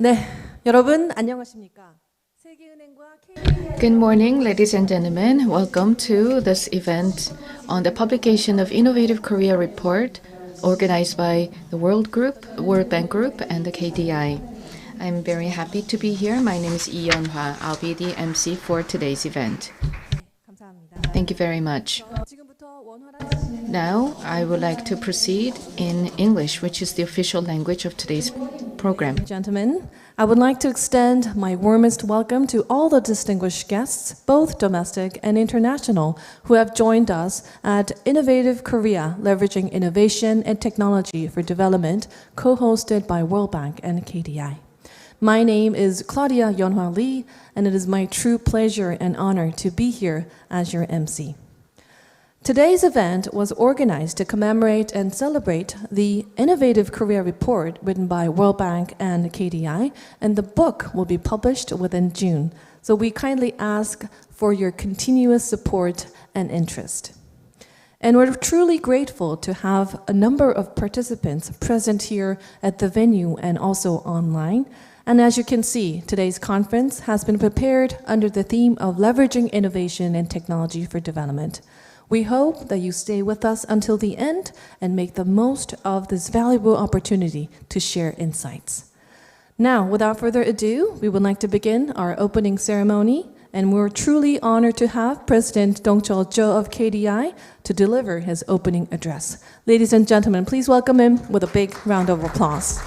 네, 여러분 안녕하십니까? Good morning, ladies and gentlemen. Welcome to this event on the publication of Innovative Korea Report organized by the World Bank Group, and the KDI. I'm very happy to be here. My name is Lee Yeon-hwa. I'll be the MC for today's event. Thank you very much. Now, I would like to proceed in English, which is the official language of today's program. Gentlemen, I would like to extend my warmest welcome to all the distinguished guests, both domestic and international, who have joined us at Innovative Korea, Leveraging Innovation and Technology for Development, co-hosted by World Bank and KDI. My name is Claudia Yeon-hwa Lee, and it is my true pleasure and honor to be here as your MC. Today's event was organized to commemorate and celebrate the Innovative Korea Report written by World Bank and KDI, and the book will be published within June. So we kindly ask for your continuous support and interest. And we're truly grateful to have a number of participants present here at the venue and also online. And as you can see, today's conference has been prepared under the theme of leveraging innovation and technology for development. We hope that you stay with us until the end and make the most of this valuable opportunity to share insights. Now, without further ado, we would like to begin our opening ceremony, and we're truly honored to have President Dong-cheol Jo of KDI to deliver his opening address. Ladies and gentlemen, please welcome him with a big round of applause.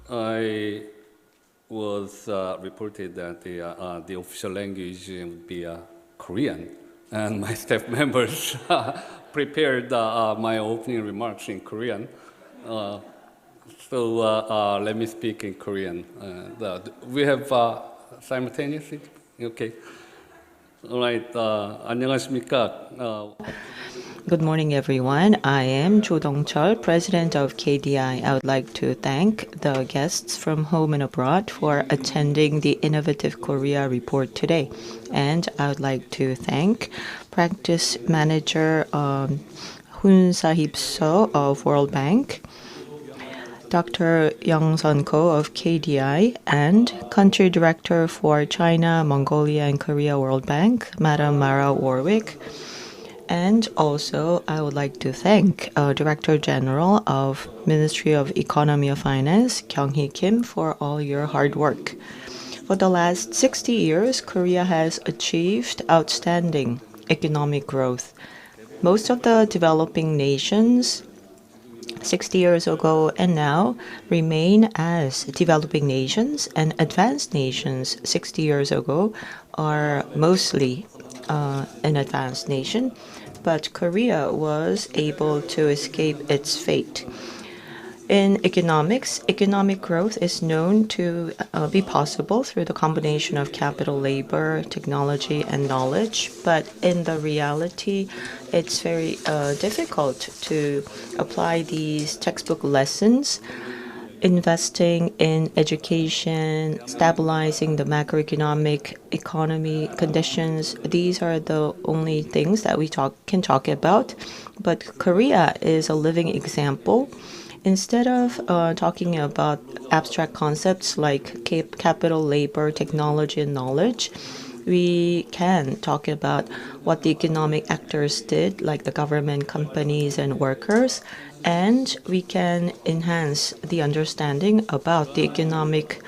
I was reported that the official language would be Korean, and my staff members prepared my opening remarks in Korean. So let me speak in Korean. We have simultaneously? Okay. All right. 안녕하십니까? Good morning, everyone. I am Jo Dong-cheol, President of KDI. I would like to thank the guests from home and abroad for attending the Innovative Korea Report today. And I would like to thank Practice Manager Hun Sahib So of World Bank, Dr. Young Sun Ko of KDI, and Country Director for China, Mongolia, and Korea World Bank, Madam Mara Warwick. And also, I would like to thank Director General of Ministry of Economy and Finance, Kyung-hee Kim, for all your hard work. For the last 60 years, Korea has achieved outstanding economic growth. Most of the developing nations 60 years ago and now remain as developing nations, and advanced nations 60 years ago are mostly an advanced nation, but Korea was able to escape its fate. In economics, economic growth is known to be possible through the combination of capital, labor, technology, and knowledge, but in the reality, it's very difficult to apply these textbook lessons. Investing in education, stabilizing the macroeconomic economy conditions, these are the only things that we can talk about. But Korea is a living example. Instead of talking about abstract concepts like capital, labor, technology, and knowledge, we can talk about what the economic actors did, like the government, companies, and workers, and we can enhance the understanding about the economic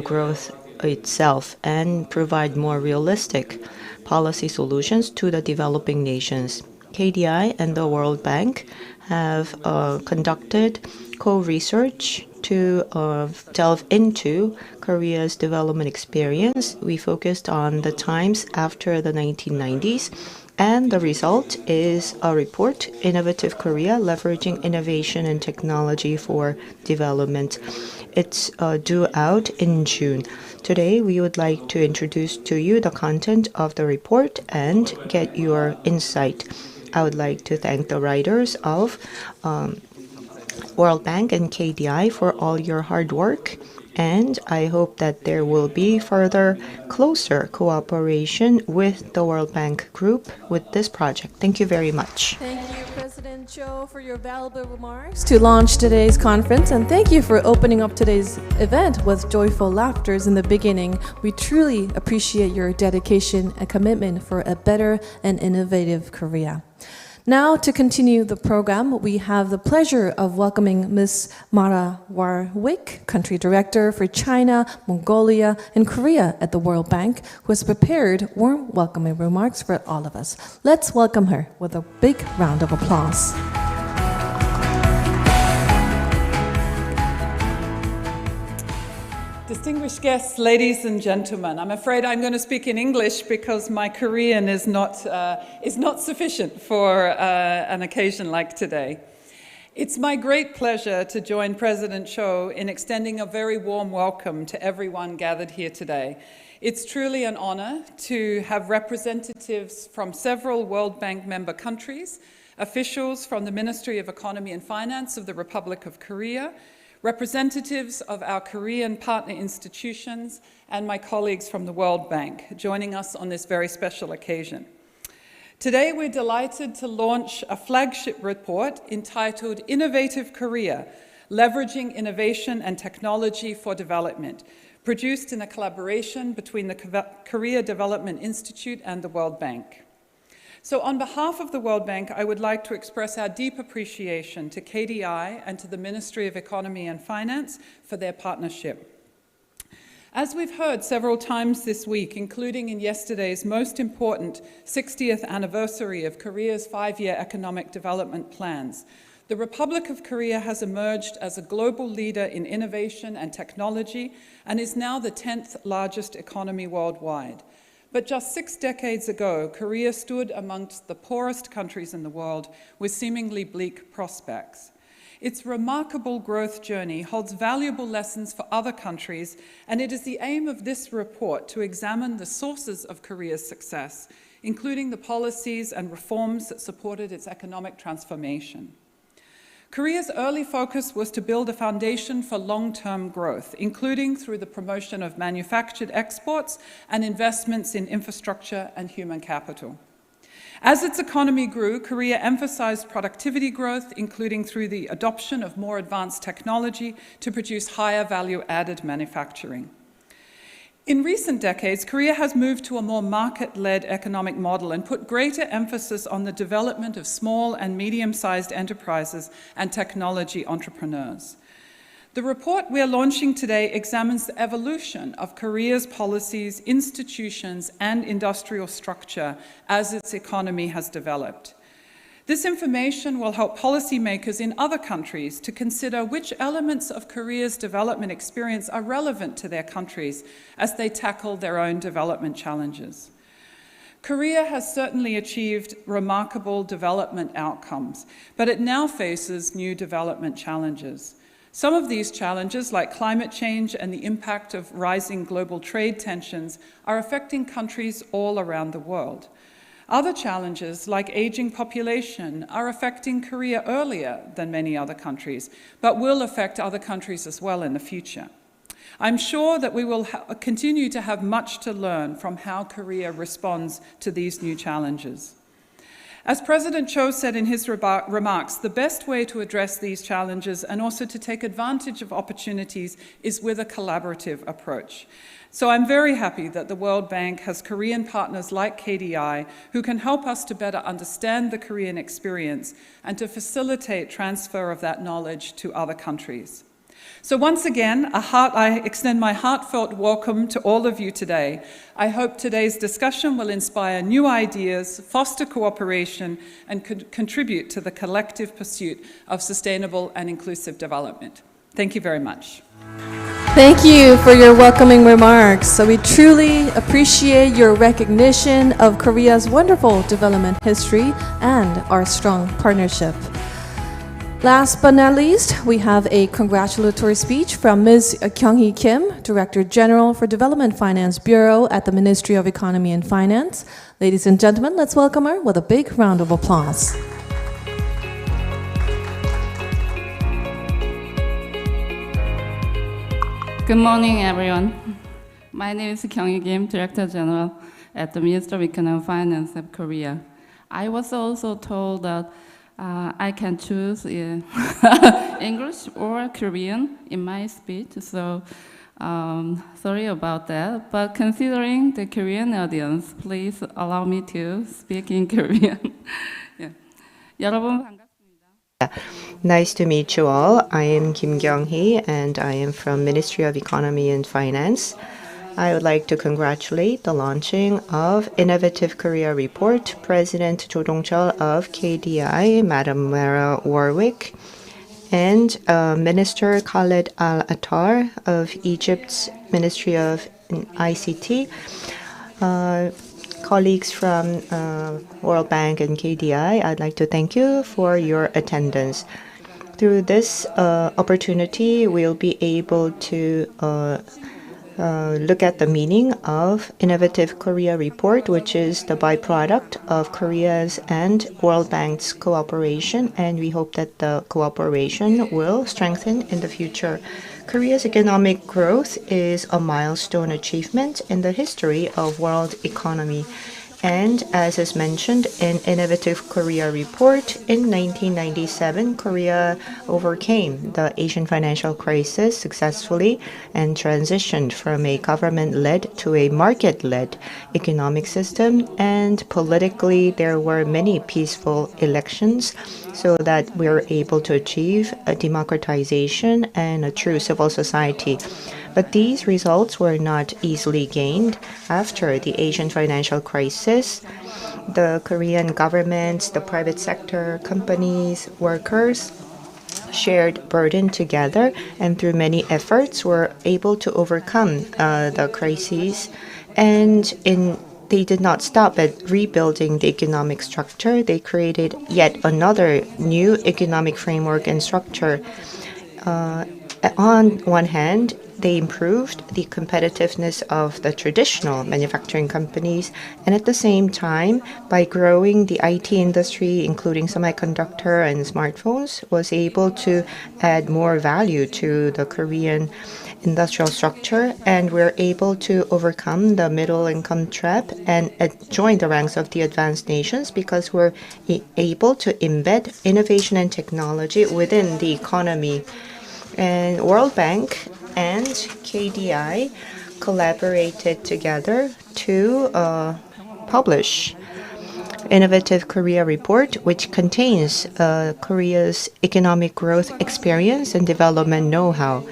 growth itself and provide more realistic policy solutions to the developing nations. KDI and the World Bank have conducted co-research to delve into Korea's development experience. We focused on the times after the 1990s, and the result is a report, Innovative Korea, Leveraging Innovation and Technology for Development. It's due out in June. Today, we would like to introduce to you the content of the report and get your insight. I would like to thank the writers of World Bank and KDI for all your hard work. And I hope that there will be further closer cooperation with the World Bank Group with this project. Thank you very much. Thank you, President Cho, for your valuable remarks to launch today's conference, and thank you for opening up today's event with joyful laughters in the beginning. We truly appreciate your dedication and commitment for a better and innovative Korea. Now, to continue the program, we have the pleasure of welcoming Ms. Mara Warwick, Country Director for China, Mongolia, and Korea at the World Bank, who has prepared warm welcoming remarks for all of us. Let's welcome her with a big round of applause. Distinguished guests, ladies and gentlemen, I'm afraid I'm going to speak in English because my Korean is not sufficient for an occasion like today. It's my great pleasure to join President Cho in extending a very warm welcome to everyone gathered here today. It's truly an honor to have representatives from several World Bank member countries, officials from the Ministry of Economy and Finance of the Republic of Korea, representatives of our Korean partner institutions, and my colleagues from the World Bank joining us on this very special occasion. Today, we're delighted to launch a flagship report entitled Innovative Korea, Leveraging Innovation and Technology for Development, produced in a collaboration between the Korea Development Institute and the World Bank. So on behalf of the World Bank, I would like to express our deep appreciation to KDI and to the Ministry of Economy and Finance for their partnership. As we've heard several times this week, including in yesterday's most important 60th anniversary of Korea's 5-year economic development plans, the Republic of Korea has emerged as a global leader in innovation and technology and is now the 10th largest economy worldwide. But just 6 decades ago, Korea stood amongst the poorest countries in the world with seemingly bleak prospects. Its remarkable growth journey holds valuable lessons for other countries, and it is the aim of this report to examine the sources of Korea's success, including the policies and reforms that supported its economic transformation. Korea's early focus was to build a foundation for long-term growth, including through the promotion of manufactured exports and investments in infrastructure and human capital. As its economy grew, Korea emphasized productivity growth, including through the adoption of more advanced technology to produce higher value-added manufacturing. In recent decades, Korea has moved to a more market-led economic model and put greater emphasis on the development of small and medium-sized enterprises and technology entrepreneurs. The report we are launching today examines the evolution of Korea's policies, institutions, and industrial structure as its economy has developed. This information will help policymakers in other countries to consider which elements of Korea's development experience are relevant to their countries as they tackle their own development challenges. Korea has certainly achieved remarkable development outcomes, but it now faces new development challenges. Some of these challenges, like climate change and the impact of rising global trade tensions, are affecting countries all around the world. Other challenges, like aging population, are affecting Korea earlier than many other countries, but will affect other countries as well in the future. I'm sure that we will continue to have much to learn from how Korea responds to these new challenges. As President Cho said in his remarks, the best way to address these challenges and also to take advantage of opportunities is with a collaborative approach. So I'm very happy that the World Bank has Korean partners like KDI who can help us to better understand the Korean experience and to facilitate transfer of that knowledge to other countries. So once again, I extend my heartfelt welcome to all of you today. I hope today's discussion will inspire new ideas, foster cooperation, and contribute to the collective pursuit of sustainable and inclusive development. Thank you very much. Thank you for your welcoming remarks. So we truly appreciate your recognition of Korea's wonderful development history and our strong partnership. Last but not least, we have a congratulatory speech from Ms. Kyung-hee Kim, Director General for Development Finance Bureau at the Ministry of Economy and Finance. Ladies and gentlemen, let's welcome her with a big round of applause. Good morning, everyone. My name is Kyung Kim, Director General at the Ministry of Economic Finance of Korea. I was also told that I can choose English or Korean in my speech, so sorry about that. But considering the Korean audience, please allow me to speak in Korean. Yeah. 여러분 반갑습니다. Nice to meet you all. I am Kim Kyung-hee and I am from Ministry of Economy and Finance. I would like to congratulate the launching of Innovative Korea Report, President Cho Dong-chul of KDI, Madam Mara Warwick, and Minister Khaled Al-Attar of Egypt's Ministry of ICT, colleagues from World Bank and KDI. I'd like to thank you for your attendance. Through this opportunity, we'll be able to look at the meaning of Innovative Korea Report, which is the byproduct of Korea's and World Bank's cooperation, and we hope that the cooperation will strengthen in the future. Korea's economic growth is a milestone achievement in the history of world economy. And as is mentioned in Innovative Korea Report, in 1997, Korea overcame the Asian financial crisis successfully and transitioned from a government-led to a market-led economic system. And politically, there were many peaceful elections so that we were able to achieve a democratization and a true civil society. But these results were not easily gained. After the Asian financial crisis, the Korean government, the private sector, companies, workers shared burden together, and through many efforts were able to overcome the crises. And they did not stop at rebuilding the economic structure. They created yet another new economic framework and structure. On one hand, they improved the competitiveness of the traditional manufacturing companies, and at the same time, by growing the IT industry, including semiconductor and smartphones, was able to add more value to the Korean industrial structure, and we're able to overcome the middle income trap and join the ranks of the advanced nations because we're able to embed innovation and technology within the economy. And World Bank and KDI collaborated together to publish Innovative Korea Report, which contains Korea's economic growth experience and development know-how.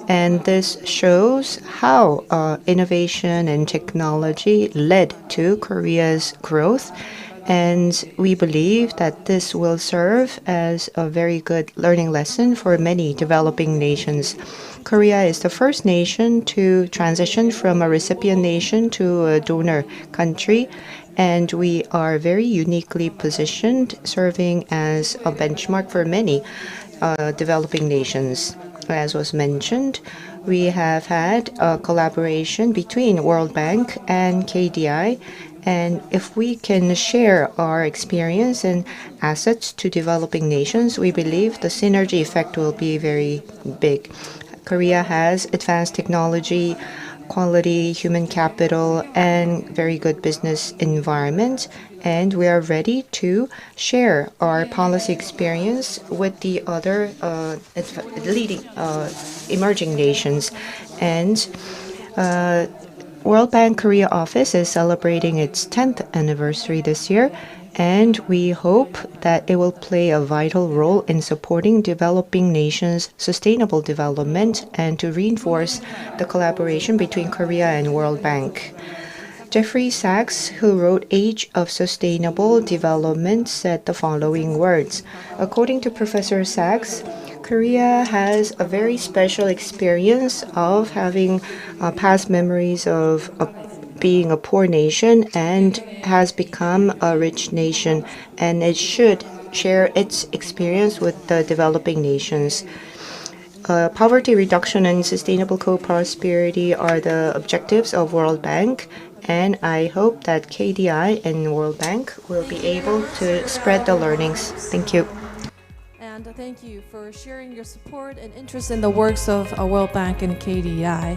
And this shows how innovation and technology led to Korea's growth. And we believe that this will serve as a very good learning lesson for many developing nations. Korea is the first nation to transition from a recipient nation to a donor country, and we are very uniquely positioned, serving as a benchmark for many developing nations. As was mentioned, we have had a collaboration between World Bank and KDI. And if we can share our experience and assets to developing nations, we believe the synergy effect will be very big. Korea has advanced technology, quality, human capital, and very good business environment. And we are ready to share our policy experience with the other leading emerging nations. And World Bank Korea office is celebrating its 10th anniversary this year, and we hope that it will play a vital role in supporting developing nations' sustainable development and to reinforce the collaboration between Korea and World Bank. Jeffrey Sachs, who wrote Age of Sustainable Development, said the following words. According to Professor Sachs, Korea has a very special experience of having past memories of being a poor nation and has become a rich nation, and it should share its experience with the developing nations. Poverty reduction and sustainable co-prosperity are the objectives of World Bank, and I hope that KDI and World Bank will be able to spread the learnings. Thank you. And thank you for sharing your support and interest in the works of World Bank and KDI.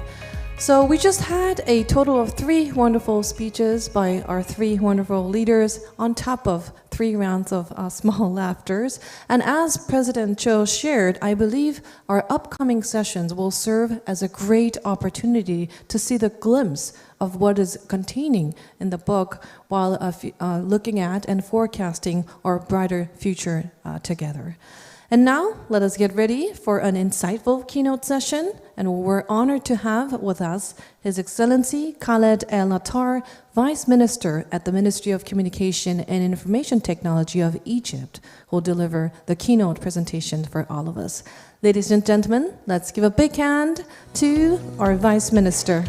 So we just had a total of 3 wonderful speeches by our 3 wonderful leaders on top of 3 rounds of small laughters. And as President Cho shared, I believe our upcoming sessions will serve as a great opportunity to see the glimpse of what is containing in the book while looking at and forecasting our brighter future together. And now, let us get ready for an insightful keynote session, and we're honored to have with us His Excellency Khaled El Nattar, Vice Minister at the Ministry of Communication and Information Technology of Egypt, who will deliver the keynote presentation for all of us. Ladies and gentlemen, let's give a big hand to our Vice Minister.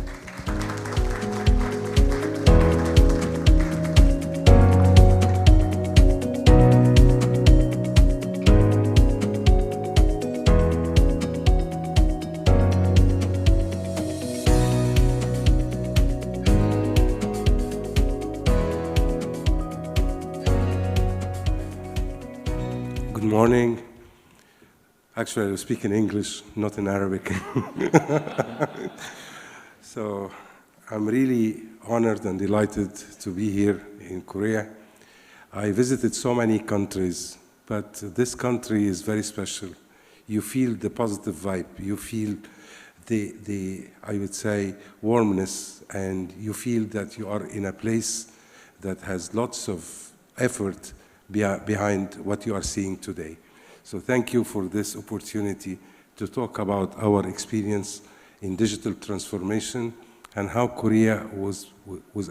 Good morning. Actually, I will speak in English, not in Arabic. So I'm really honored and delighted to be here in Korea. I visited so many countries, but this country is very special. You feel the positive vibe. You feel the I would say, warmness, and you feel that you are in a place that has lots of effort behind what you are seeing today. So thank you for this opportunity to talk about our experience in digital transformation and how Korea was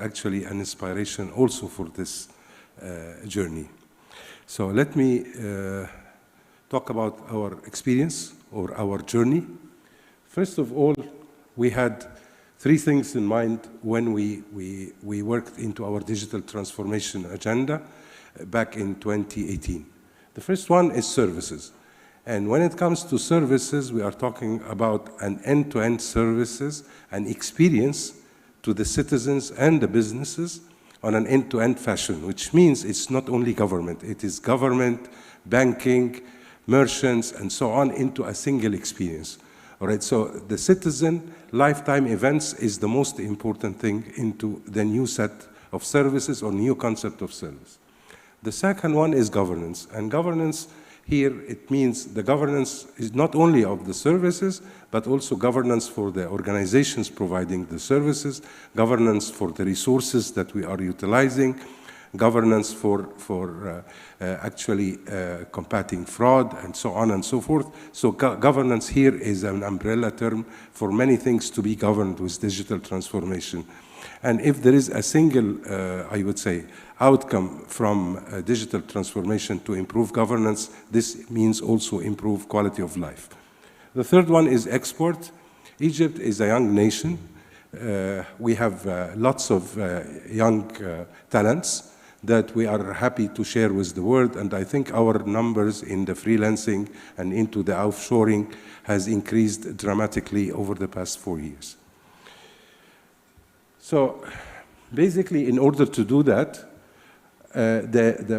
actually an inspiration also for this journey. So let me talk about our experience or our journey. First of all, we had 3 things in mind when we worked into our digital transformation agenda back in 2018. The first one is services. And when it comes to services, we are talking about an end-to-end services and experience to the citizens and the businesses on an end-to-end fashion, which means it's not only government, it is government, banking, merchants, and so on into a single experience. All right, so the citizen lifetime events is the most important thing into the new set of services or new concept of service. The second one is governance, and governance here, it means the governance is not only of the services, but also governance for the organizations providing the services, governance for the resources that we are utilizing, governance for actually combating fraud, and so on and so forth. So governance here is an umbrella term for many things to be governed with digital transformation. And if there is a single, I would say, outcome from digital transformation to improve governance, this means also improve quality of life. The third one is export. Egypt is a young nation. We have lots of young talents that we are happy to share with the world, and I think our numbers in the freelancing and into the offshoring has increased dramatically over the past 4 years. So basically, in order to do that,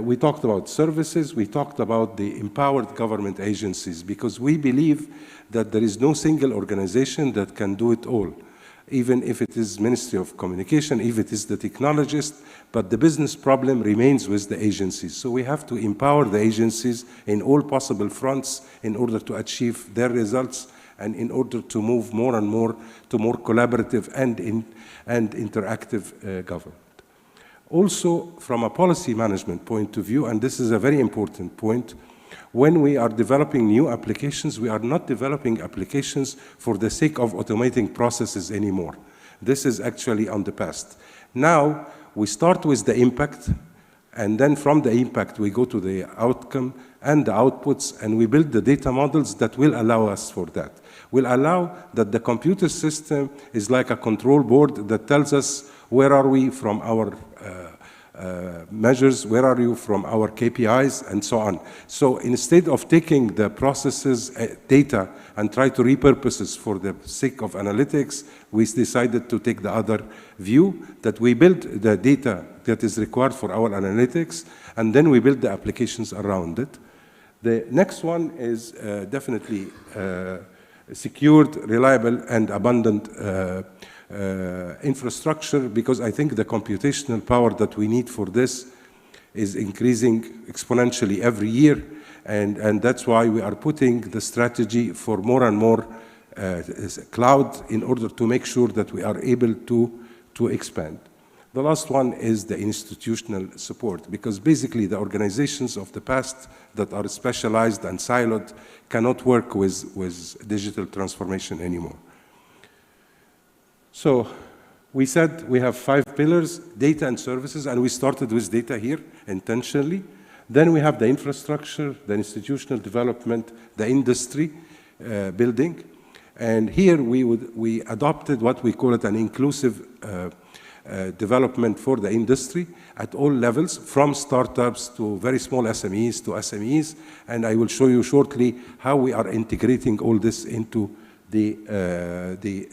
we talked about services, we talked about the empowered government agencies, because we believe that there is no single organization that can do it all, even if it is Ministry of Communication, if it is the technologist, but the business problem remains with the agencies. So we have to empower the agencies in all possible fronts in order to achieve their results and in order to move more and more to more collaborative and interactive government. Also, from a policy management point of view, and this is a very important point, when we are developing new applications, we are not developing applications for the sake of automating processes anymore. This is actually on the past. Now, we start with the impact, and then from the impact, we go to the outcome and the outputs, and we build the data models that will allow us for that. Will allow that the computer system is like a control board that tells us where are we from our measures, where are you from our KPIs, and so on. So instead of taking the processes data and try to repurpose it for the sake of analytics, we decided to take the other view, that we build the data that is required for our analytics, and then we build the applications around it. The next one is definitely secured, reliable, and abundant infrastructure, because I think the computational power that we need for this is increasing exponentially every year, and that's why we are putting the strategy for more and more cloud in order to make sure that we are able to expand. The last one is the institutional support, because basically the organizations of the past that are specialized and siloed cannot work with digital transformation anymore. So we said we have 5 pillars: data and services, and we started with data here intentionally. Then we have the infrastructure, the institutional development, the industry building. And here we adopted what we call it an inclusive development for the industry at all levels, from startups to very small SMEs to SMEs. And I will show you shortly how we are integrating all this into the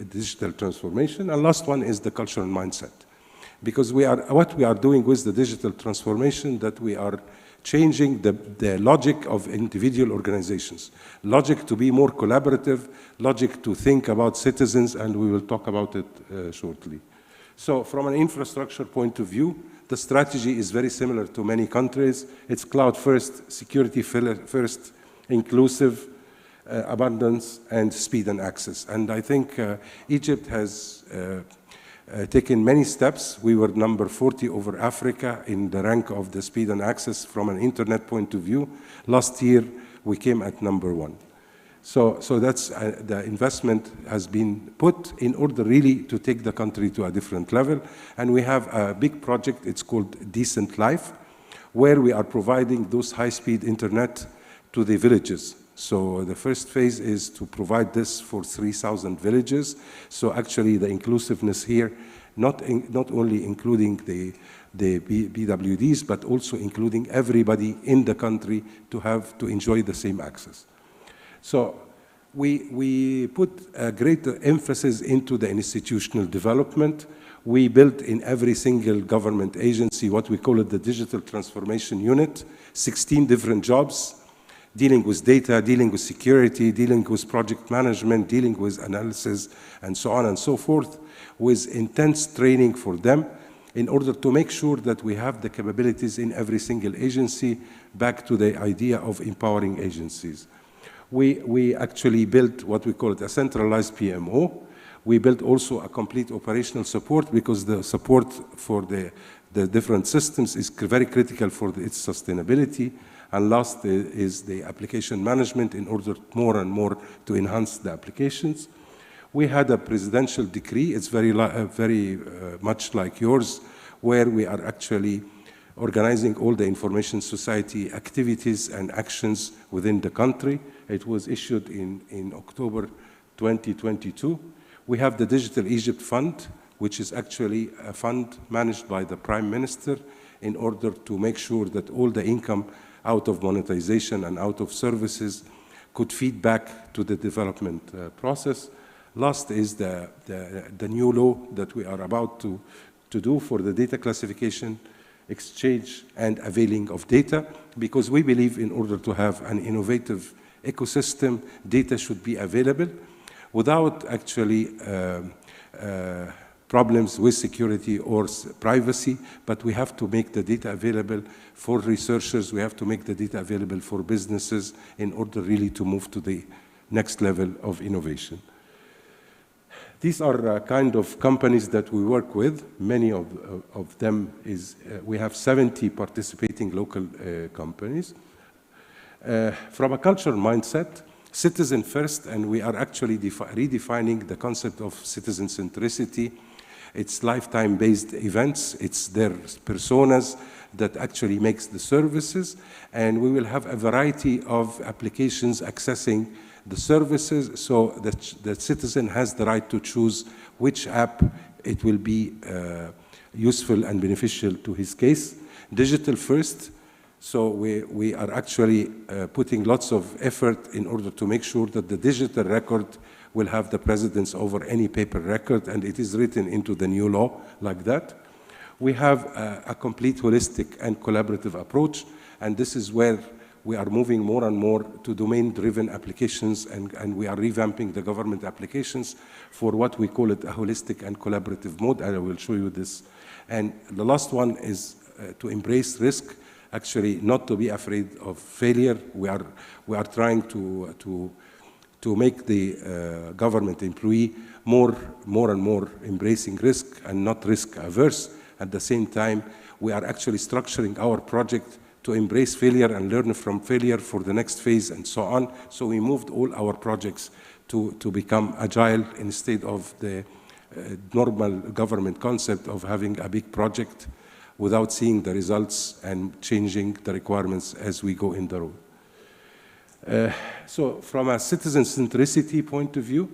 digital transformation. And last one is the cultural mindset. Because what we are doing with the digital transformation, that we are changing the logic of individual organizations. Logic to be more collaborative, logic to think about citizens, and we will talk about it shortly. So from an infrastructure point of view, the strategy is very similar to many countries. It's cloud first, security first, inclusive, abundance, and speed and access. And I think Egypt has taken many steps. We were number 40 over Africa in the rank of the speed and access from an internet point of view. Last year, we came at number 1. So that's the investment has been put in order really to take the country to a different level. And we have a big project, it's called Decent Life, where we are providing those high-speed internet to the villages. So the first phase is to provide this for 3,000 villages. So actually the inclusiveness here, not only including the BWDs, but also including everybody in the country to enjoy the same access. So we put a greater emphasis into the institutional development. We built in every single government agency what we call it the Digital Transformation Unit, 16 different jobs, dealing with data, dealing with security, dealing with project management, dealing with analysis, and so on and so forth, with intense training for them in order to make sure that we have the capabilities in every single agency, back to the idea of empowering agencies. We actually built what we call it a centralized PMO. We built also a complete operational support, because the support for the different systems is very critical for its sustainability. And last is the application management, in order more and more to enhance the applications. We had a presidential decree, it's very much like yours, where we are actually organizing all the information society activities and actions within the country. It was issued in October 2022. We have the Digital Egypt Fund, which is actually a fund managed by the Prime Minister in order to make sure that all the income out of monetization and out of services could feed back to the development process. Last is the new law that we are about to do for the data classification, exchange, and availing of data, because we believe in order to have an innovative ecosystem, data should be available without actually problems with security or privacy, but we have to make the data available for researchers, we have to make the data available for businesses in order really to move to the next level of innovation. These are kind of companies that we work with. Many of them we have 70 participating local companies. From a cultural mindset, citizen first, and we are actually redefining the concept of citizen centricity. It's lifetime-based events, it's their personas that actually makes the services, and we will have a variety of applications accessing the services, so that the citizen has the right to choose which app it will be useful and beneficial to his case. Digital first, so we are actually putting lots of effort in order to make sure that the digital record will have the precedence over any paper record, and it is written into the new law like that. We have a complete holistic and collaborative approach, and this is where we are moving more and more to domain-driven applications, and we are revamping the government applications for what we call it a holistic and collaborative mode, and I will show you this. And the last one is to embrace risk, actually not to be afraid of failure. We are trying to make the government employee more and more embracing risk and not risk averse. At the same time, we are actually structuring our project to embrace failure and learn from failure for the next phase and so on. So we moved all our projects to become agile instead of the normal government concept of having a big project without seeing the results and changing the requirements as we go in the road. So from a citizen centricity point of view,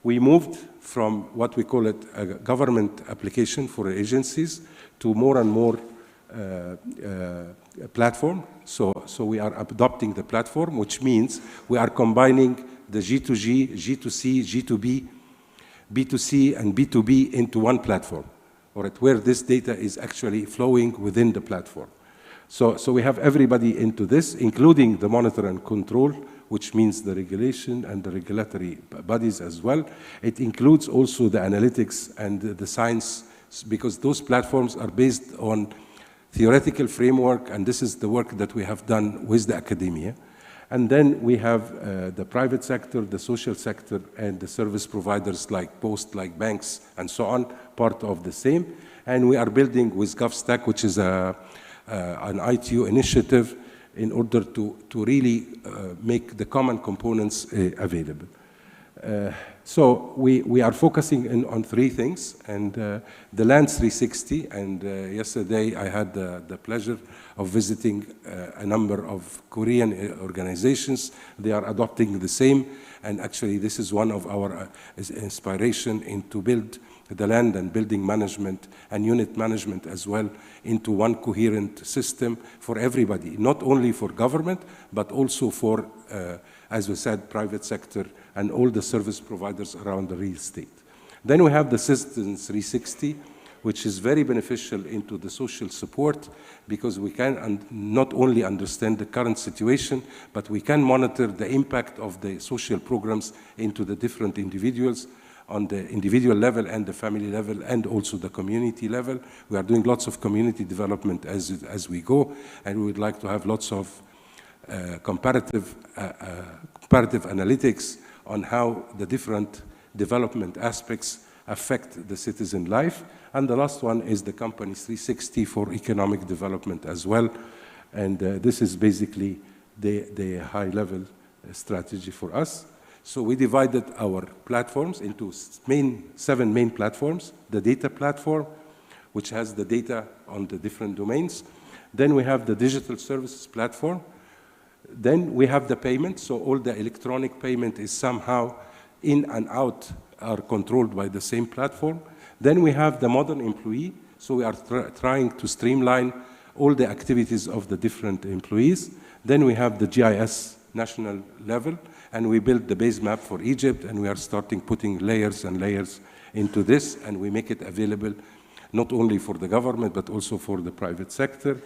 we moved from what we call it a government application for agencies to more and more platform. So we are adopting the platform, which means we are combining the G2G, G2C, G2B, B2C, and B2B into one platform, or at where this data is actually flowing within the platform. So we have everybody into this, including the monitor and control, which means the regulation and the regulatory bodies as well. It includes also the analytics and the science, because those platforms are based on theoretical framework, and this is the work that we have done with the academia. And then we have the private sector, the social sector, and the service providers like post, like banks, and so on, part of the same. And we are building with GovStack, which is an ITU initiative, in order to really make the common components available. So we are focusing on three things, and the Land 360, and yesterday I had the pleasure of visiting a number of Korean organizations. They are adopting the same, and actually this is one of our inspiration into build the land and building management and unit management as well into one coherent system for everybody, not only for government, but also for, as we said, private sector and all the service providers around the real estate. Then we have the Citizen 360, which is very beneficial into the social support, because we can not only understand the current situation, but we can monitor the impact of the social programs into the different individuals, on the individual level and the family level and also the community level. We are doing lots of community development as we go, and we would like to have lots of comparative analytics on how the different development aspects affect the citizen life. And the last one is the Companies 360 for economic development as well. And this is basically the high-level strategy for us. So we divided our platforms into 7 main platforms. The data platform, which has the data on the different domains. Then we have the digital services platform. Then we have the payment, so all the electronic payment is somehow in and out are controlled by the same platform. Then we have the modern employee, so we are trying to streamline all the activities of the different employees. Then we have the GIS national level, and we built the base map for Egypt, and we are starting putting layers and layers into this, and we make it available not only for the government, but also for the private sector.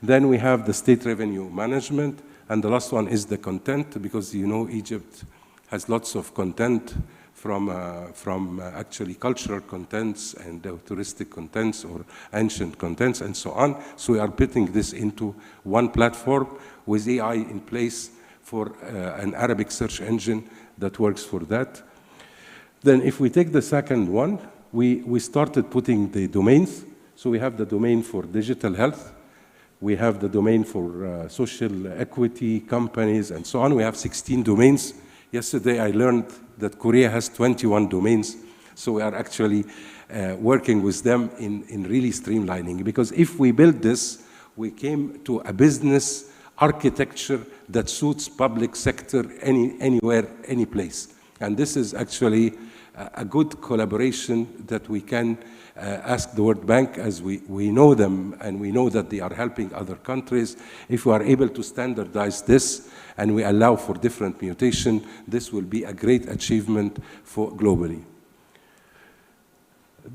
Then we have the state revenue management, and the last one is the content, because you know Egypt has lots of content from actually cultural contents and touristic contents or ancient contents and so on. So we are putting this into one platform with AI in place for an Arabic search engine that works for that. Then if we take the second one, we started putting the domains. So we have the domain for digital health. We have the domain for social equity, companies, and so on. We have 16 domains. Yesterday I learned that Korea has 21 domains. So we are actually working with them in really streamlining. Because if we build this, we came to a business architecture that suits public sector anywhere, any place. And this is actually a good collaboration that we can ask the World Bank, as we know them and we know that they are helping other countries. If we are able to standardize this and we allow for different mutation, this will be a great achievement for globally.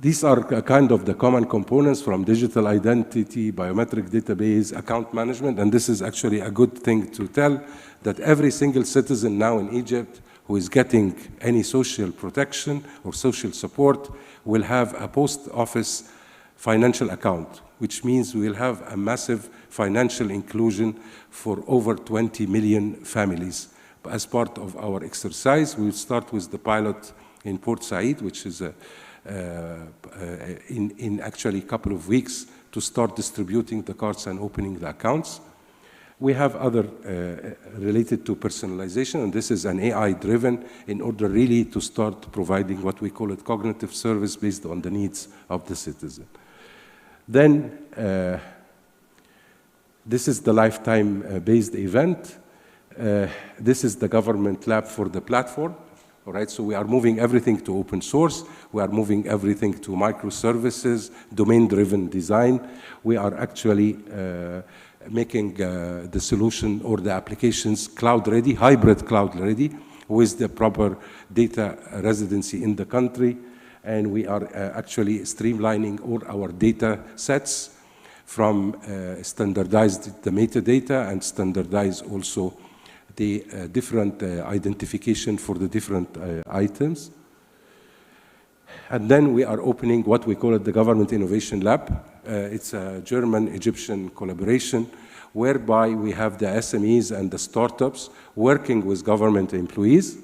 These are kind of the common components from digital identity, biometric database, account management, and this is actually a good thing to tell that every single citizen now in Egypt who is getting any social protection or social support will have a post office financial account, which means we will have a massive financial inclusion for over 20 million families. As part of our exercise, we will start with the pilot in Port Said, which is in actually a couple of weeks to start distributing the cards and opening the accounts. We have other related to personalization, and this is an AI-driven in order really to start providing what we call it cognitive service based on the needs of the citizen. Then, this is the lifetime-based event. This is the government lab for the platform. All right, so we are moving everything to open source. We are moving everything to microservices, domain-driven design. We are actually making the solution or the applications cloud-ready, hybrid cloud-ready, with the proper data residency in the country. And we are actually streamlining all our data sets from standardized the metadata and standardize also the different identification for the different items. And then we are opening what we call it the Government Innovation Lab. It's a German-Egyptian collaboration whereby we have the SMEs and the startups working with government employees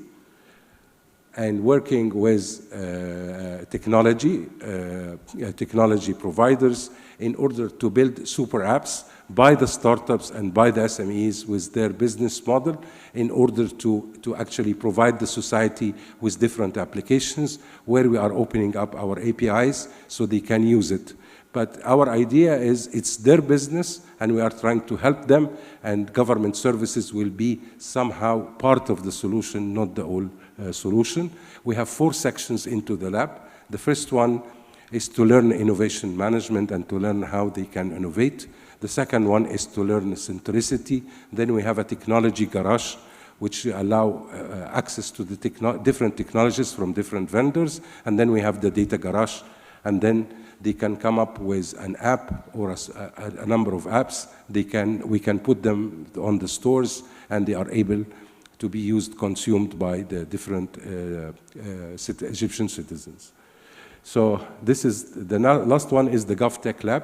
and working with technology providers in order to build super apps by the startups and by the SMEs with their business model in order to actually provide the society with different applications where we are opening up our APIs so they can use it. But our idea is it's their business and we are trying to help them, and government services will be somehow part of the solution, not the whole solution. We have 4 sections into the lab. The first one is to learn innovation management and to learn how they can innovate. The second one is to learn centricity. Then we have a technology garage, which allow access to the different technologies from different vendors. And then we have the data garage. And then they can come up with an app or a number of apps. We can put them on the stores, and they are able to be consumed by the different Egyptian citizens. So this is the last one is the GovTech Lab,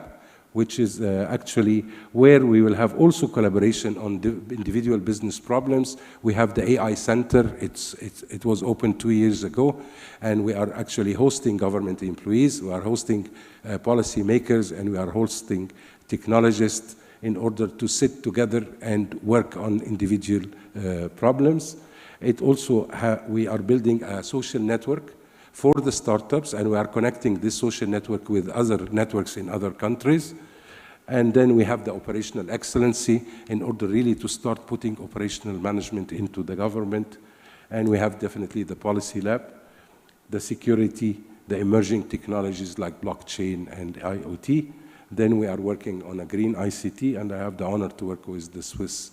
which is actually where we will have also collaboration on individual business problems. We have the AI Center. It was opened 2 years ago, and we are actually hosting government employees. We are hosting policy makers, and we are hosting technologists in order to sit together and work on individual problems. It also, we are building a social network for the startups, and we are connecting this social network with other networks in other countries. And then we have the operational excellency in order really to start putting operational management into the government. And we have definitely the policy lab, the security, the emerging technologies like blockchain and IoT. Then we are working on a green ICT, and I have the honor to work with the Swiss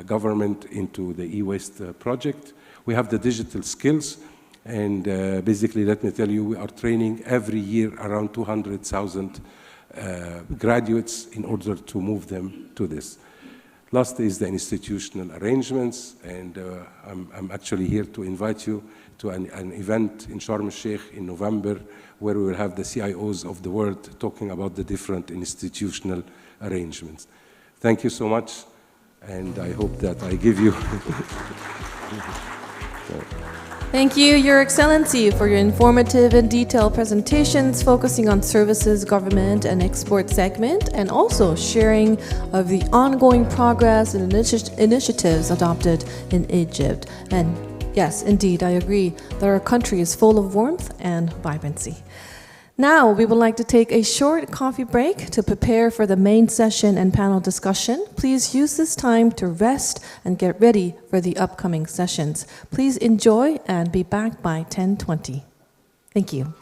government into the e-waste project. We have the digital skills. And basically, let me tell you, we are training every year around 200,000 graduates in order to move them to this. Last is the institutional arrangements, and I'm actually here to invite you to an event in Sharm el-Sheikh in November, where we will have the CIOs of the world talking about the different institutional arrangements. Thank you so much, and I hope that I give you... Thank you, Your Excellency, for your informative and detailed presentations focusing on services, government, and export segment, and also sharing of the ongoing progress and initiatives adopted in Egypt. And yes, indeed, I agree that our country is full of warmth and vibrancy. Now, we would like to take a short coffee break to prepare for the main session and panel discussion. Please use this time to rest and get ready for the upcoming sessions. Please enjoy and be back by 10:20. Thank you.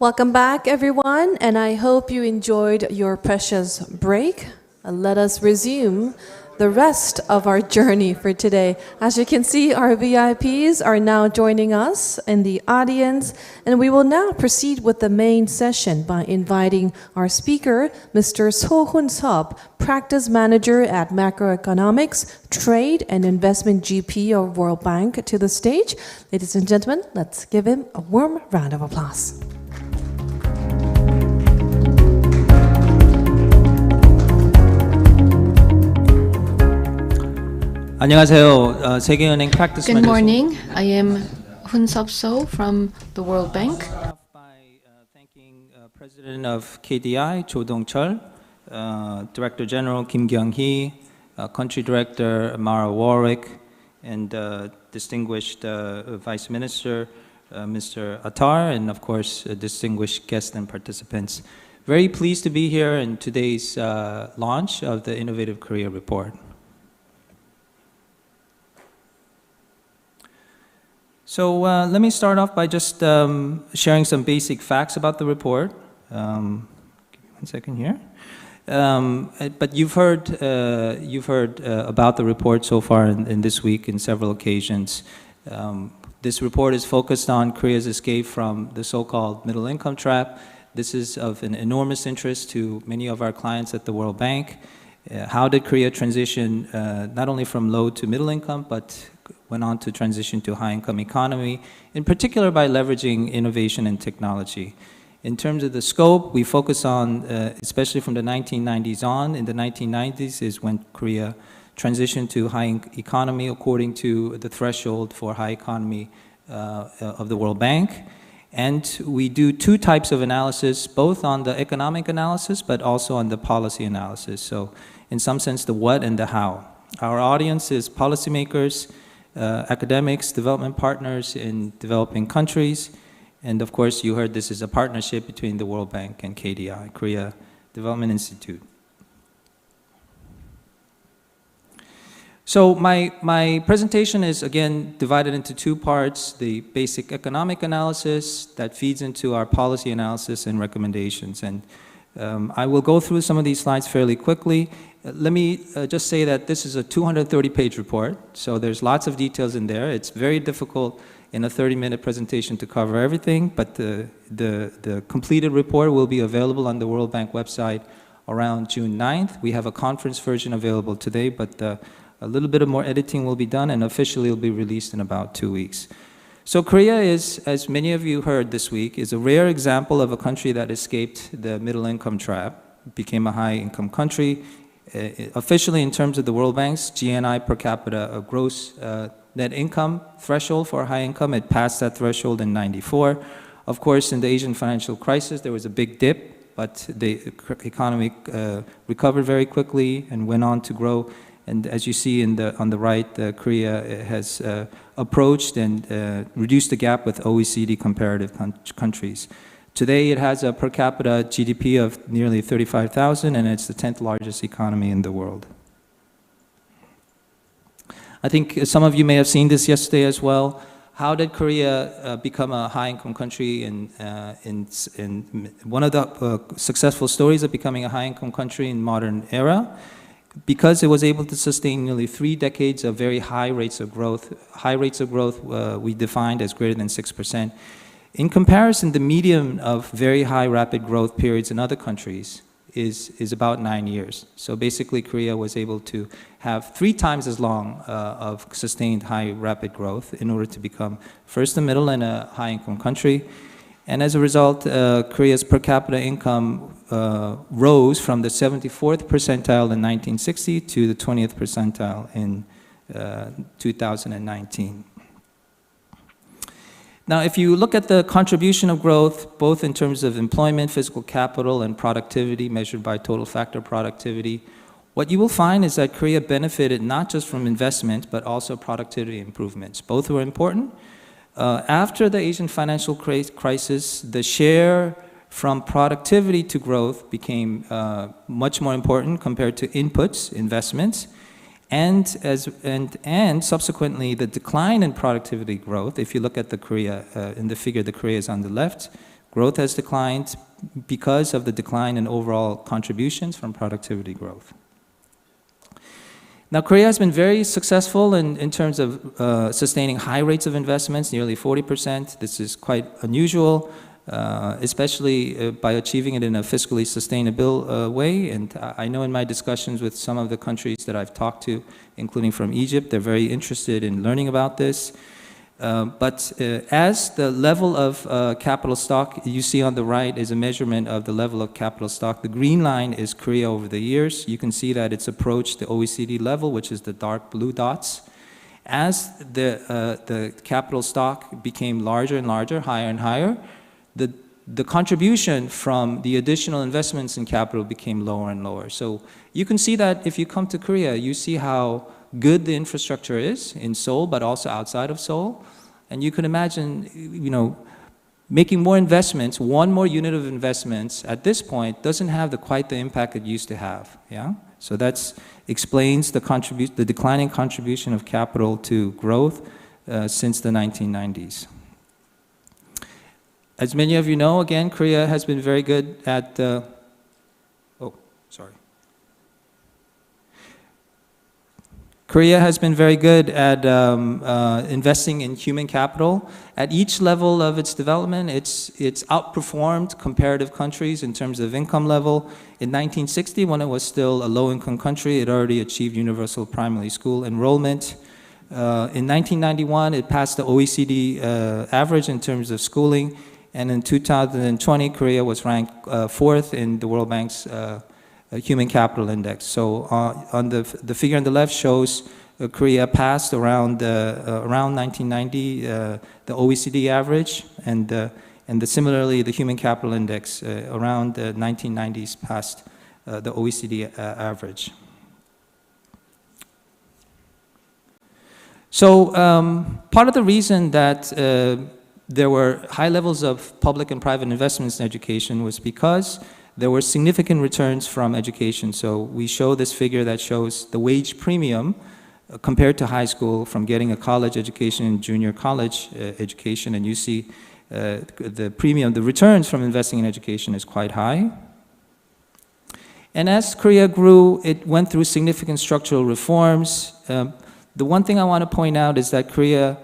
Welcome back, everyone, and I hope you enjoyed your precious break. Let us resume the rest of our journey for today. As you can see, our VIPs are now joining us in the audience, and we will now proceed with the main session by inviting our speaker, Mr. So-Hun Sub, Practice Manager at Macroeconomics, Trade and Investment GP of World Bank, to the stage. Ladies and gentlemen, let's give him a warm round of applause. 안녕하세요. 세계은행 Practice Good Manager. morning. I am Hun Sub So from the World Bank. By thanking President of KDI, Cho Dong-chul, Director General Kim Kyung-hee, Country Director Mara Warwick, and distinguished Vice Minister Mr. Attar, and of course distinguished guests and participants. Very pleased to be here in today's launch of the Innovative Korea Report. So let me start off by just sharing some basic facts about the report. Give me 1 second here. But you've heard about the report so far in this week in several occasions. This report is focused on Korea's escape from the so-called middle income trap. This is of an enormous interest to many of our clients at the World Bank. How did Korea transition not only from low to middle income, but went on to transition to high-income economy, in particular by leveraging innovation and technology. In terms of the scope, we focus on, especially from the 1990s on, in the 1990s is when Korea transitioned to high economy according to the threshold for high economy of the World Bank. And we do two types of analysis, both on the economic analysis, but also on the policy analysis. So in some sense, the what and the how. Our audience is policymakers, academics, development partners in developing countries, and of course you heard this is a partnership between the World Bank and KDI, Korea Development Institute. So my presentation is again divided into two parts, the basic economic analysis that feeds into our policy analysis and recommendations. And I will go through some of these slides fairly quickly. Let me just say that this is a 230-page report, so there's lots of details in there. It's very difficult in a 30-minute presentation to cover everything, but the completed report will be available on the World Bank website around June 9th. We have a conference version available today, but a little bit of more editing will be done, and officially it will be released in about 2 weeks. So Korea is, as many of you heard this week, is a rare example of a country that escaped the middle income trap, became a high income country. Officially, in terms of the World Bank's GNI per capita gross net income threshold for high income, it passed that threshold in '94. Of course, in the Asian financial crisis, there was a big dip, but the economy recovered very quickly and went on to grow. And as you see on the right, Korea has approached and reduced the gap with OECD comparative countries. Today, it has a per capita GDP of nearly 35,000, and it's the 10th largest economy in the world. I think some of you may have seen this yesterday as well. How did Korea become a high-income country? In one of the successful stories of becoming a high-income country in modern era, because it was able to sustain nearly 3 decades of very high rates of growth. High rates of growth we defined as greater than 6%. In comparison, the median of very high rapid growth periods in other countries is about 9 years. So basically, Korea was able to have 3 times as long of sustained high rapid growth in order to become first the middle and a high-income country. And as a result, Korea's per capita income rose from the 74th percentile in 1960 to the 20th percentile in 2019. Now, if you look at the contribution of growth, both in terms of employment, physical capital, and productivity measured by total factor productivity, what you will find is that Korea benefited not just from investment, but also productivity improvements. Both were important. After the Asian financial crisis, the share from productivity to growth became much more important compared to inputs, investments. And subsequently, the decline in productivity growth, if you look at the Korea, in the figure, the Korea is on the left, Growth has declined because of the decline in overall contributions from productivity growth. Now, Korea has been very successful in terms of sustaining high rates of investments, nearly 40%. This is quite unusual, especially by achieving it in a fiscally sustainable way. And I know in my discussions with some of the countries that I've talked to, including from Egypt, they're very interested in learning about this. But as the level of capital stock you see on the right is a measurement of the level of capital stock. The green line is Korea over the years. You can see that it's approached the OECD level, which is the dark blue dots. As the capital stock became larger and larger, higher and higher, the contribution from the additional investments in capital became lower and lower. So you can see that if you come to Korea, you see how good the infrastructure is in Seoul, but also outside of Seoul. And you can imagine, making more investments, one more unit of investments at this point doesn't have quite the impact it used to have. Yeah? So that explains the declining contribution of capital to growth since the 1990s. As many of you know, again, Korea has been very good at Korea has been very good at investing in human capital. At each level of its development, it's outperformed comparative countries in terms of income level. In 1960, when it was still a low-income country, it already achieved universal primary school enrollment. In 1991, it passed the OECD average in terms of schooling. And in 2020, Korea was ranked 4th in the World Bank's Human Capital Index. So on the figure on the left shows Korea passed around 1990 the OECD average, and similarly the Human Capital Index around the 1990s passed the OECD average. So part of the reason that there were high levels of public and private investments in education was because there were significant returns from education. So we show this figure that shows the wage premium compared to high school from getting a college education and junior college education, and you see the premium, the returns from investing in education is quite high. And as Korea grew, it went through significant structural reforms. The one thing I want to point out is that Korea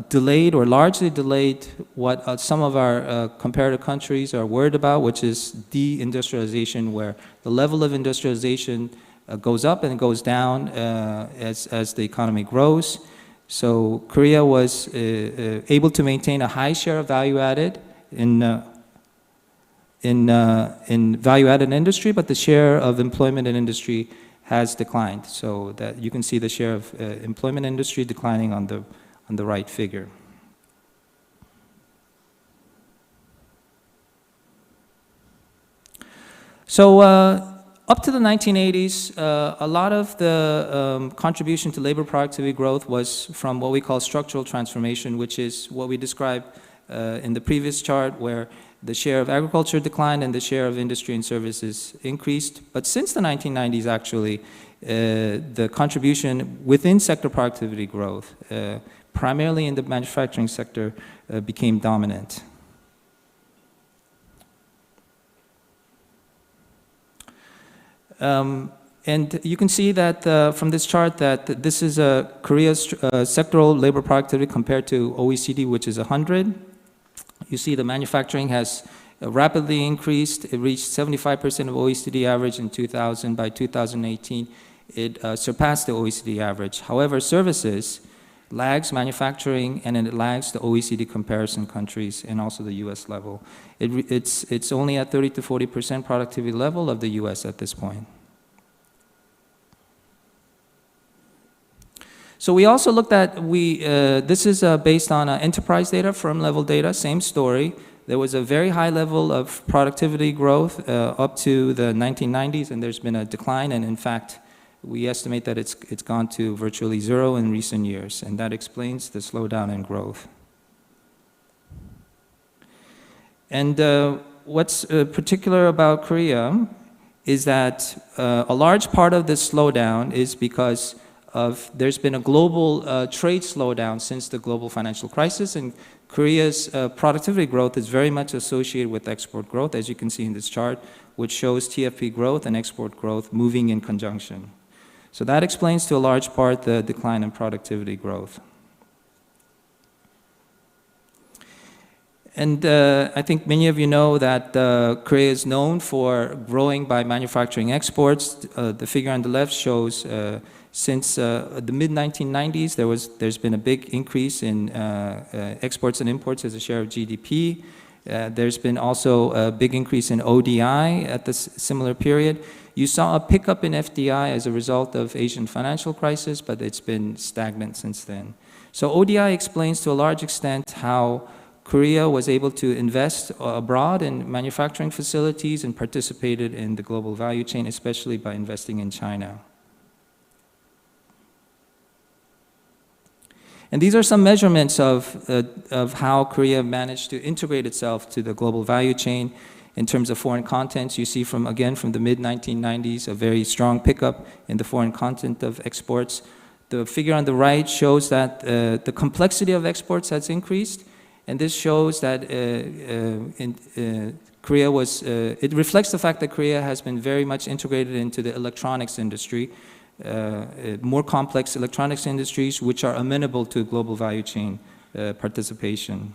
delayed or largely delayed what some of our comparative countries are worried about, which is deindustrialization, where the level of industrialization goes up and goes down as the economy grows. So Korea was able to maintain a high share of value-added in value-added industry, but the share of employment in industry has declined. So that you can see the share of employment industry declining on the right figure. So up to the 1980s, a lot of the contribution to labor productivity growth was from what we call structural transformation, which is what we described in the previous chart, where the share of agriculture declined and the share of industry and services increased. But since the 1990s, actually, the contribution within sector productivity growth, primarily in the manufacturing sector, became dominant. And you can see that from this chart that this is Korea's sectoral labor productivity compared to OECD, which is 100. You see the manufacturing has rapidly increased. It reached 75% of OECD average in 2000. By 2018, it surpassed the OECD average. However, services lags manufacturing, and it lags the OECD comparison countries and also the US level. It's only at 30 to 40% productivity level of the US at this point. So we also looked at, this is based on enterprise data, firm level data, same story. There was a very high level of productivity growth up to the 1990s, and there's been a decline, and in fact, we estimate that it's gone to virtually zero in recent years, and that explains the slowdown in growth. And what's particular about Korea is that a large part of this slowdown is because there's been a global trade slowdown since the global financial crisis, and Korea's productivity growth is very much associated with export growth, as you can see in this chart, which shows TFP growth and export growth moving in conjunction. So that explains to a large part the decline in productivity growth. And I think many of you know that Korea is known for growing by manufacturing exports. The figure on the left shows since the mid-1990s, there's been a big increase in exports and imports as a share of GDP. There's been also a big increase in ODI at this similar period. You saw a pickup in FDI as a result of Asian financial crisis, but it's been stagnant since then. So ODI explains to a large extent how Korea was able to invest abroad in manufacturing facilities and participated in the global value chain, especially by investing in China. And these are some measurements of how Korea managed to integrate itself to the global value chain. In terms of foreign contents, you see from the mid-1990s, a very strong pickup in the foreign content of exports. The figure on the right shows that the complexity of exports has increased, and this shows that Korea was, it reflects the fact that Korea has been very much integrated into the electronics industry, more complex electronics industries which are amenable to global value chain participation.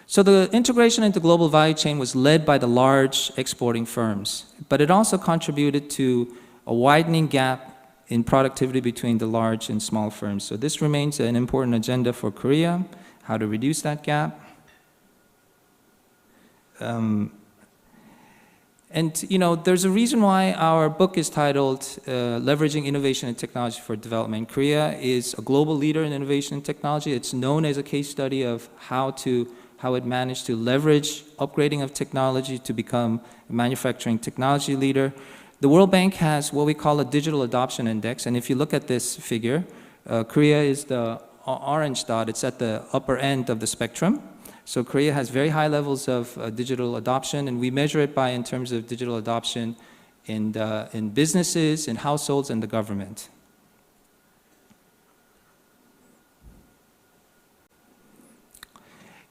So the integration into global value chain was led by the large exporting firms, but it also contributed to a widening gap in productivity between the large and small firms. So this remains an important agenda for Korea, how to reduce that gap. And you know, there's a reason why our book is titled Leveraging Innovation and Technology for Development. Korea is a global leader in innovation and technology. It's known as a case study of how it managed to leverage upgrading of technology to become a manufacturing technology leader. The World Bank has what we call a digital adoption index, and if you look at this figure, Korea is the orange dot. It's at the upper end of the spectrum. So Korea has very high levels of digital adoption, and we measure it in terms of digital adoption in businesses, in households, and the government.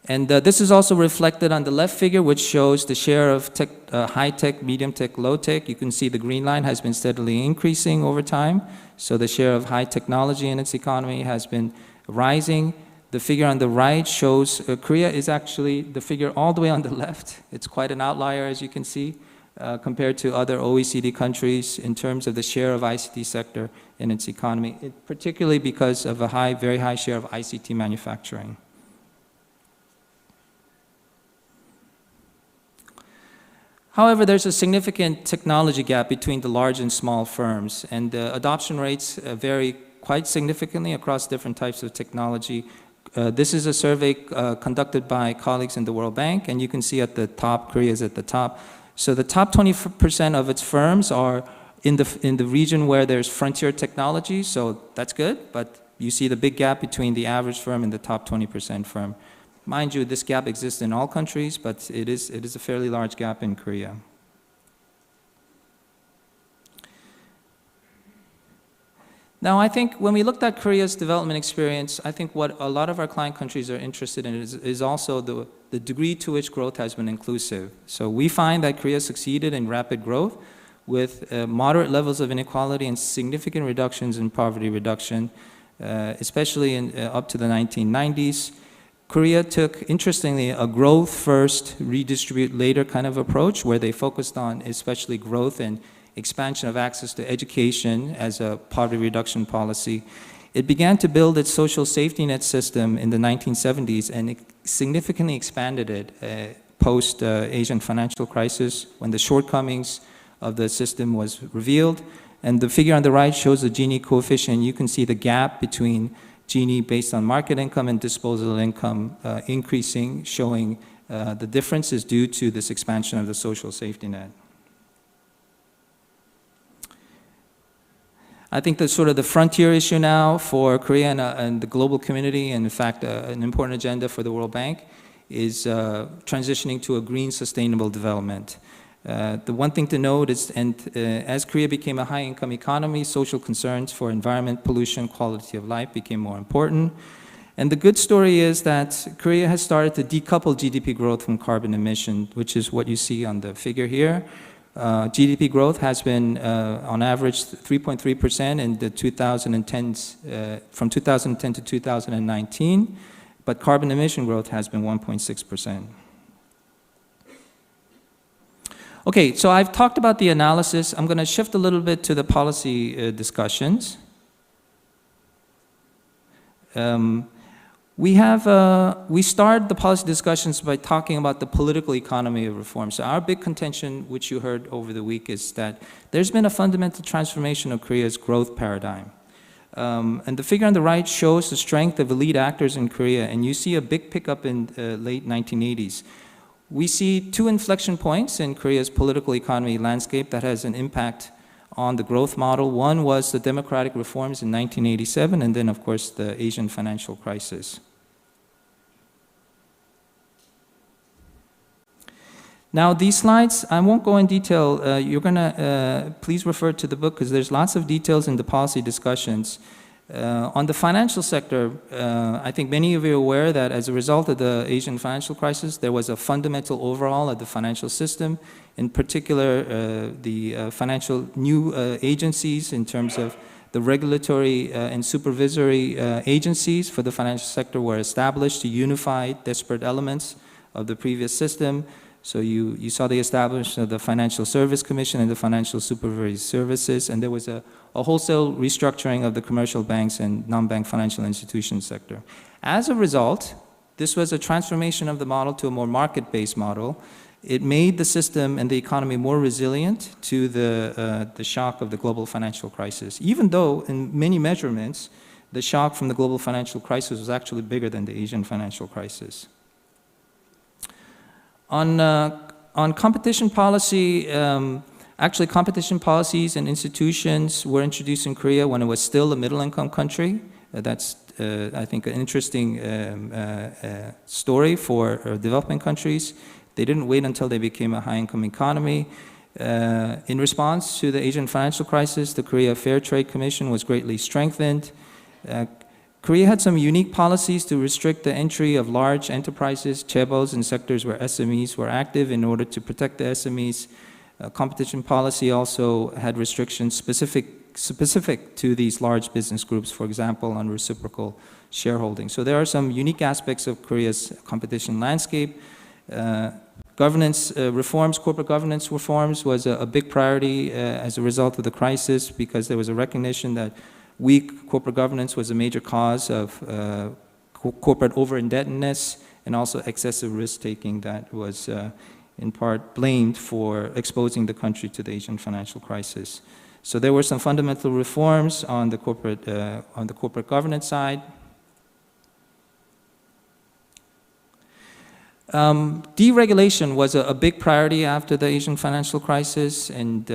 And this is also reflected on the left figure, which shows the share of high-tech, medium-tech, low-tech. You can see the green line has been steadily increasing over time. So the share of high technology in its economy has been rising. The figure on the right shows Korea is actually the figure all the way on the left. It's quite an outlier, as you can see, compared to other OECD countries in terms of the share of ICT sector in its economy, particularly because of a very high share of ICT manufacturing. However, there's a significant technology gap between the large and small firms, and adoption rates vary quite significantly across different types of technology. This is a survey conducted by colleagues in the World Bank, and you can see at the top, Korea is at the top. So the top 20% of its firms are in the region where there's frontier technology, so that's good, but you see the big gap between the average firm and the top 20% firm. Mind you, this gap exists in all countries, but it is a fairly large gap in Korea. Now, I think when we looked at Korea's development experience, I think what a lot of our client countries are interested in is also the degree to which growth has been inclusive. So we find that Korea succeeded in rapid growth with moderate levels of inequality and significant reductions in poverty reduction, especially up to the 1990s. Korea took, interestingly, a growth first, redistribute later kind of approach where they focused on especially growth and expansion of access to education as a poverty reduction policy. It began to build its social safety net system in the 1970s, and it significantly expanded it post-Asian financial crisis when the shortcomings of the system was revealed. And the figure on the right shows the Gini coefficient. You can see the gap between Gini based on market income and disposable income increasing, showing the difference is due to this expansion of the social safety net. I think that's sort of the frontier issue now for Korea and the global community, and in fact an important agenda for the World Bank, is transitioning to a green sustainable development. The one thing to note is, as Korea became a high-income economy, social concerns for environment, pollution, quality of life became more important. And the good story is that Korea has started to decouple GDP growth from carbon emission, which is what you see on the figure here. GDP growth has been, on average, 3.3% in the 2010s, from 2010 to 2019, but carbon emission growth has been 1.6%. Okay, so I've talked about the analysis. I'm going to shift a little bit to the policy discussions. We start the policy discussions by talking about the political economy of reform. So our big contention, which you heard over the week, is that there's been a fundamental transformation of Korea's growth paradigm. And the figure on the right shows the strength of elite actors in Korea, and you see a big pickup in late 1980s. We see two inflection points in Korea's political economy landscape that has an impact on the growth model. One was the democratic reforms in 1987, and then, of course, the Asian financial crisis. Now, these slides, I won't go in detail. You're going to please refer to the book because there's lots of details in the policy discussions. On the financial sector, I think many of you are aware that as a result of the Asian financial crisis, there was a fundamental overhaul of the financial system, in particular the financial new agencies in terms of the regulatory and supervisory agencies for the financial sector were established to unify disparate elements of the previous system. So you saw the establishment of the Financial Service Commission and the Financial Supervisory Services, and there was a wholesale restructuring of the commercial banks and non-bank financial institutions sector. As a result, this was a transformation of the model to a more market-based model. It made the system and the economy more resilient to the shock of the global financial crisis, even though in many measurements, the shock from the global financial crisis was actually bigger than the Asian financial crisis. On competition policy, actually competition policies and institutions were introduced in Korea when it was still a middle-income country. That's, I think, an interesting story for developing countries. They didn't wait until they became a high-income economy. In response to the Asian financial crisis, the Korea Fair Trade Commission was greatly strengthened. Korea had some unique policies to restrict the entry of large enterprises, chaebols, in sectors where SMEs were active in order to protect the SMEs. Competition policy also had restrictions specific to these large business groups, for example, on reciprocal shareholding. So there are some unique aspects of Korea's competition landscape. Governance reforms, corporate governance reforms was a big priority as a result of the crisis because there was a recognition that weak corporate governance was a major cause of corporate over-indebtedness and also excessive risk-taking that was in part blamed for exposing the country to the Asian financial crisis. So there were some fundamental reforms on the corporate governance side. Deregulation was a big priority after the Asian financial crisis, and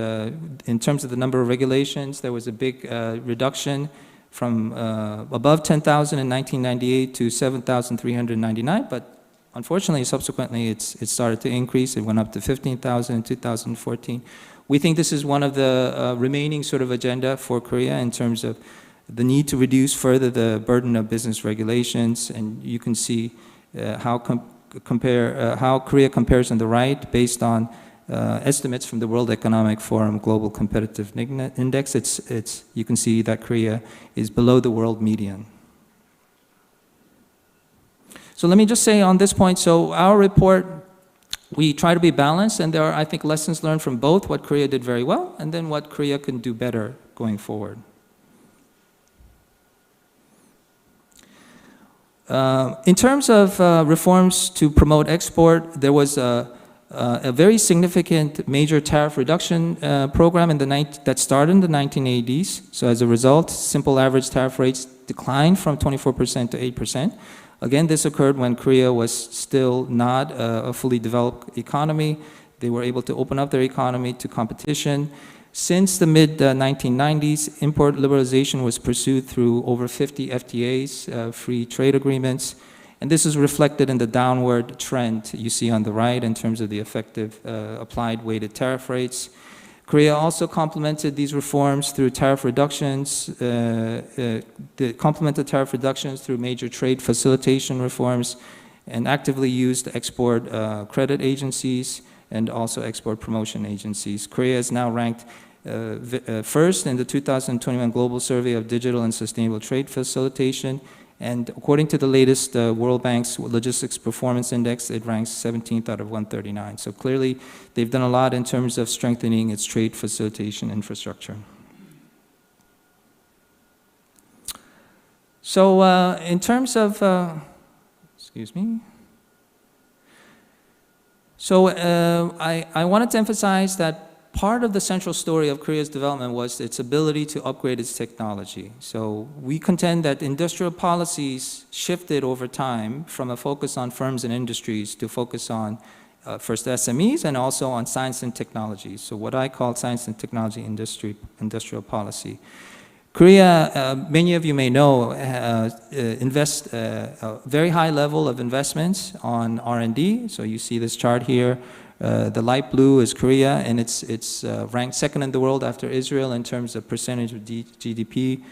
in terms of the number of regulations, there was a big reduction from above 10,000 in 1998 to 7,399, but unfortunately, subsequently, it started to increase. It went up to 15,000 in 2014. We think this is one of the remaining sort of agenda for Korea in terms of the need to reduce further the burden of business regulations, and you can see how Korea compares on the right based on estimates from the World Economic Forum Global Competitive Index. You can see that Korea is below the world median. So let me just say on this point, so our report, we try to be balanced, and there are, I think, lessons learned from both what Korea did very well and then what Korea can do better going forward. In terms of reforms to promote export, there was a very significant major tariff reduction program that started in the 1980s. So as a result, simple average tariff rates declined from 24% to 8%. Again, this occurred when Korea was still not a fully developed economy. They were able to open up their economy to competition. Since the mid-1990s, import liberalization was pursued through over 50 FTAs, free trade agreements, And this is reflected in the downward trend you see on the right in terms of the effective applied weighted tariff rates. Korea also complemented these reforms through tariff reductions, complemented tariff reductions through major trade facilitation reforms, and actively used export credit agencies and also export promotion agencies. Korea is now ranked first in the 2021 Global Survey of Digital and Sustainable Trade Facilitation, and according to the latest World Bank's Logistics Performance Index, it ranks 17th out of 139. So clearly, they've done a lot in terms of strengthening its trade facilitation infrastructure. So in terms of, excuse me. So I wanted to emphasize that part of the central story of Korea's development was its ability to upgrade its technology. So we contend that industrial policies shifted over time from a focus on firms and industries to focus on first SMEs and also on science and technology. So what I call science and technology industrial policy. Korea, many of you may know, invests a very high level of investments on R&D. So you see this chart here. The light blue is Korea, and it's ranked second in the world after Israel in terms of percentage of GDP,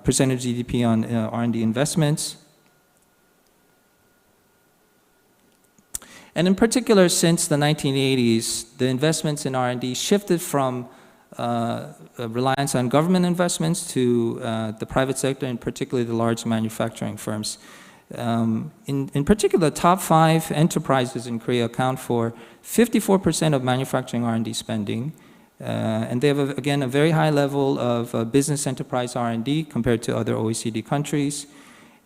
percentage GDP on R&D investments. And in particular, since the 1980s, the investments in R&D shifted from reliance on government investments to the private sector, and particularly the large manufacturing firms. In particular, the top 5 enterprises in Korea account for 54% of manufacturing R&D spending, and they have, again, a very high level of business enterprise R&D compared to other OECD countries,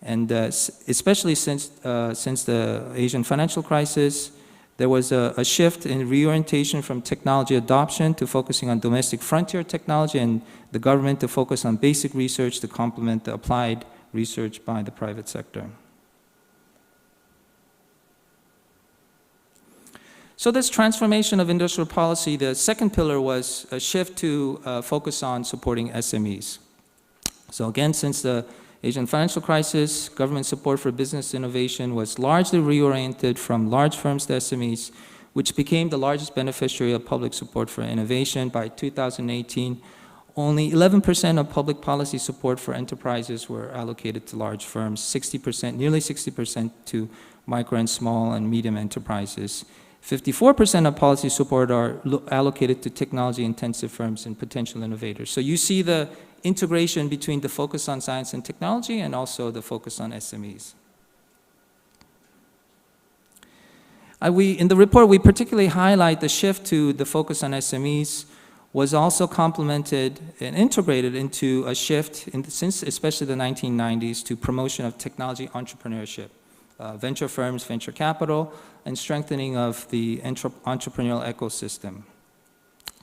and especially since the Asian financial crisis, there was a shift in reorientation from technology adoption to focusing on domestic frontier technology, and the government to focus on basic research to complement the applied research by the private sector. So this transformation of industrial policy, the second pillar was a shift to focus on supporting SMEs. So again, since the Asian financial crisis, government support for business innovation was largely reoriented from large firms to SMEs, which became the largest beneficiary of public support for innovation. By 2018, only 11% of public policy support for enterprises were allocated to large firms, 60%, nearly 60% to micro and small and medium enterprises. 54% of policy support are allocated to technology-intensive firms and potential innovators. So you see the integration between the focus on science and technology and also the focus on SMEs. In the report, we particularly highlight the shift to the focus on SMEs was also complemented and integrated into a shift, since especially the 1990s, to promotion of technology entrepreneurship. Venture firms, venture capital, and strengthening of the entrepreneurial ecosystem.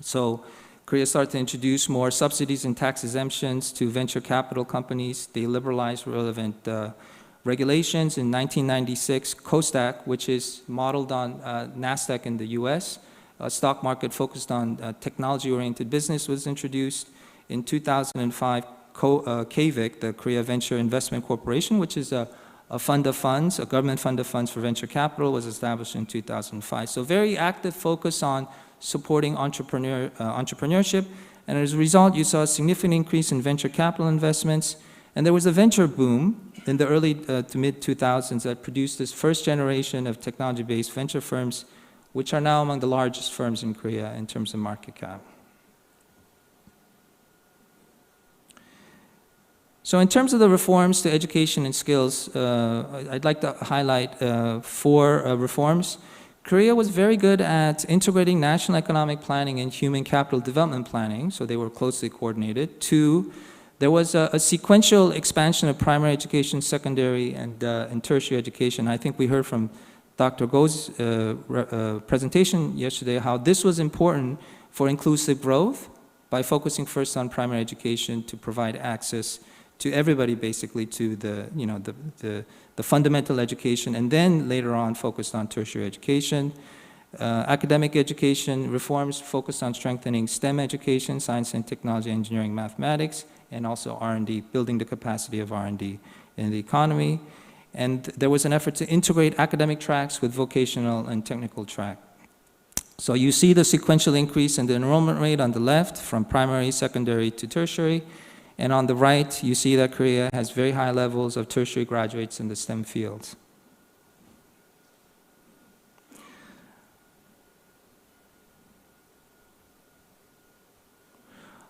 So Korea started to introduce more subsidies and tax exemptions to venture capital companies. They liberalized relevant regulations. In 1996, COSTAC, which is modeled on NASDAQ in the US, a stock market focused on technology-oriented business, was introduced. In 2005, KVIC, the Korea Venture Investment Corporation, which is a fund of funds, a government fund of funds for venture capital, was established in 2005. So very active focus on supporting entrepreneurship, and as a result, you saw a significant increase in venture capital investments, and there was a venture boom in the early to mid-2000s that produced this first generation of technology-based venture firms, which are now among the largest firms in Korea in terms of market cap. So in terms of the reforms to education and skills, I'd like to highlight 4 reforms. Korea was very good at integrating national economic planning and human capital development planning, so they were closely coordinated. 2, there was a sequential expansion of primary education, secondary, and tertiary education. I think we heard from Dr. Go's presentation yesterday how this was important for inclusive growth by focusing first on primary education to provide access to everybody, basically, to the fundamental education, and then later on focused on tertiary education. Academic education reforms focused on strengthening STEM education, science and technology, engineering, mathematics, and also R&D, building the capacity of R&D in the economy. And there was an effort to integrate academic tracks with vocational and technical track. So you see the sequential increase in the enrollment rate on the left from primary, secondary to tertiary. And on the right, you see that Korea has very high levels of tertiary graduates in the STEM fields.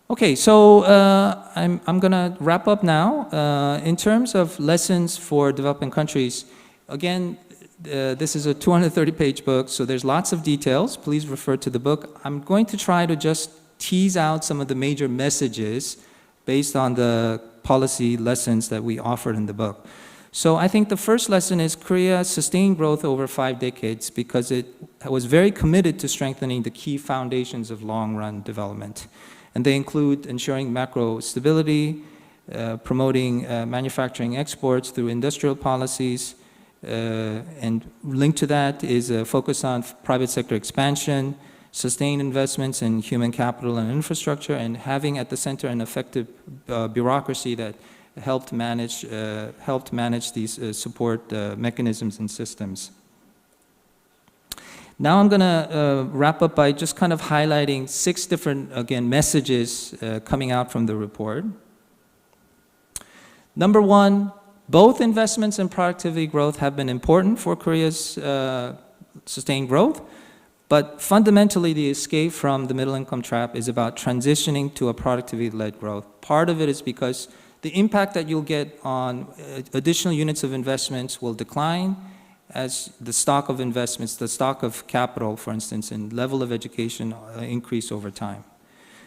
Okay, so I'm going to wrap up now. In terms of lessons for developing countries, again, this is a 230-page book, so there's lots of details. Please refer to the book. I'm going to try to just tease out some of the major messages based on the policy lessons that we offered in the book. So I think the first lesson is Korea sustained growth over 5 decades because it was very committed to strengthening the key foundations of long-run development. And they include ensuring macro stability, promoting manufacturing exports through industrial policies, and linked to that is a focus on private sector expansion, sustained investments in human capital and infrastructure, and having at the center an effective bureaucracy that helped manage these support mechanisms and systems. Now I'm going to wrap up by just kind of highlighting 6 different, again, messages coming out from the report. Number 1, both investments and productivity growth have been important for Korea's sustained growth, but fundamentally the escape from the middle income trap is about transitioning to a productivity-led growth. Part of it is because the impact that you'll get on additional units of investments will decline as the stock of investments, the stock of capital, for instance, and level of education increase over time.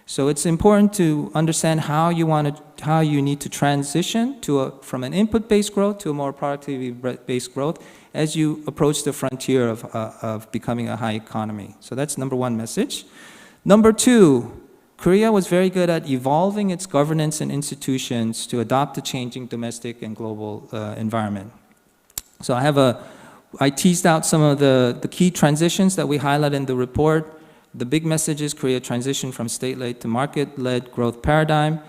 So it's important to understand how you need to transition from an input-based growth to a more productivity-based growth as you approach the frontier of becoming a high economy. So that's number 1 message. Number 2, Korea was very good at evolving its governance and institutions to adopt the changing domestic and global environment. So I teased out some of the key transitions that we highlight in the report. The big message is Korea transitioned from state-led to market-led growth paradigm.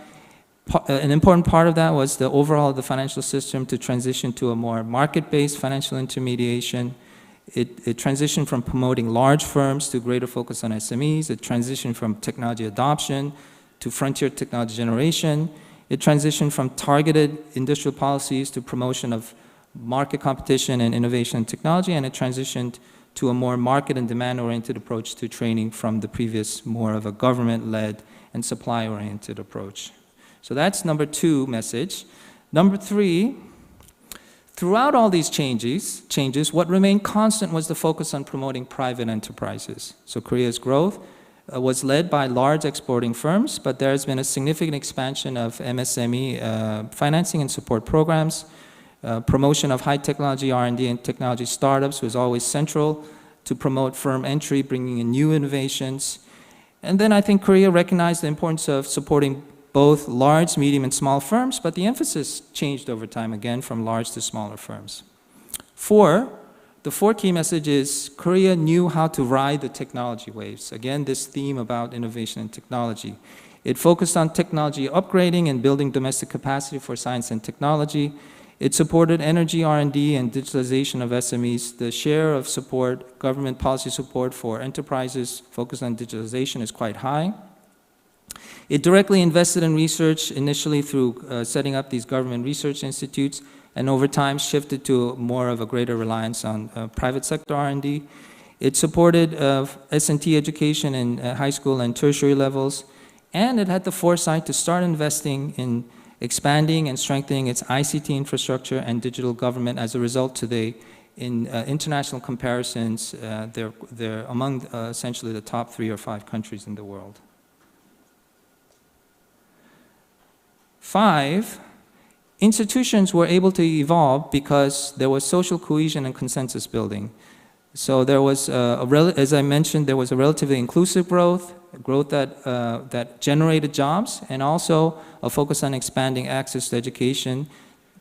An important part of that was the overhaul of the financial system to transition to a more market-based financial intermediation. It transitioned from promoting large firms to greater focus on SMEs. It transitioned from technology adoption to frontier technology generation. It transitioned from targeted industrial policies to promotion of market competition and innovation and technology, and it transitioned to a more market and demand-oriented approach to training from the previous more of a government-led and supply-oriented approach. So that's number 2 message. Number 3, throughout all these changes, what remained constant was the focus on promoting private enterprises. So Korea's growth was led by large exporting firms, but there has been a significant expansion of MSME financing and support programs. Promotion of high technology R&D and technology startups was always central to promote firm entry, bringing in new innovations. And then I think Korea recognized the importance of supporting both large, medium, and small firms, but the emphasis changed over time again from large to smaller firms. 4, the 4 key messages, Korea knew how to ride the technology waves. Again, this theme about innovation and technology. It focused on technology upgrading and building domestic capacity for science and technology. It supported energy R&D and digitalization of SMEs. The share of support, government policy support for enterprises focused on digitalization is quite high. It directly invested in research initially through setting up these government research institutes, and over time shifted to more of a greater reliance on private sector R&D. It supported S&T education in high school and tertiary levels, and it had the foresight to start investing in expanding and strengthening its ICT infrastructure and digital government. As a result, today, in international comparisons, they're among essentially the top 3 or 5 countries in the world. 5, institutions were able to evolve because there was social cohesion and consensus building. So there was, as I mentioned, there was a relatively inclusive growth that generated jobs, and also a focus on expanding access to education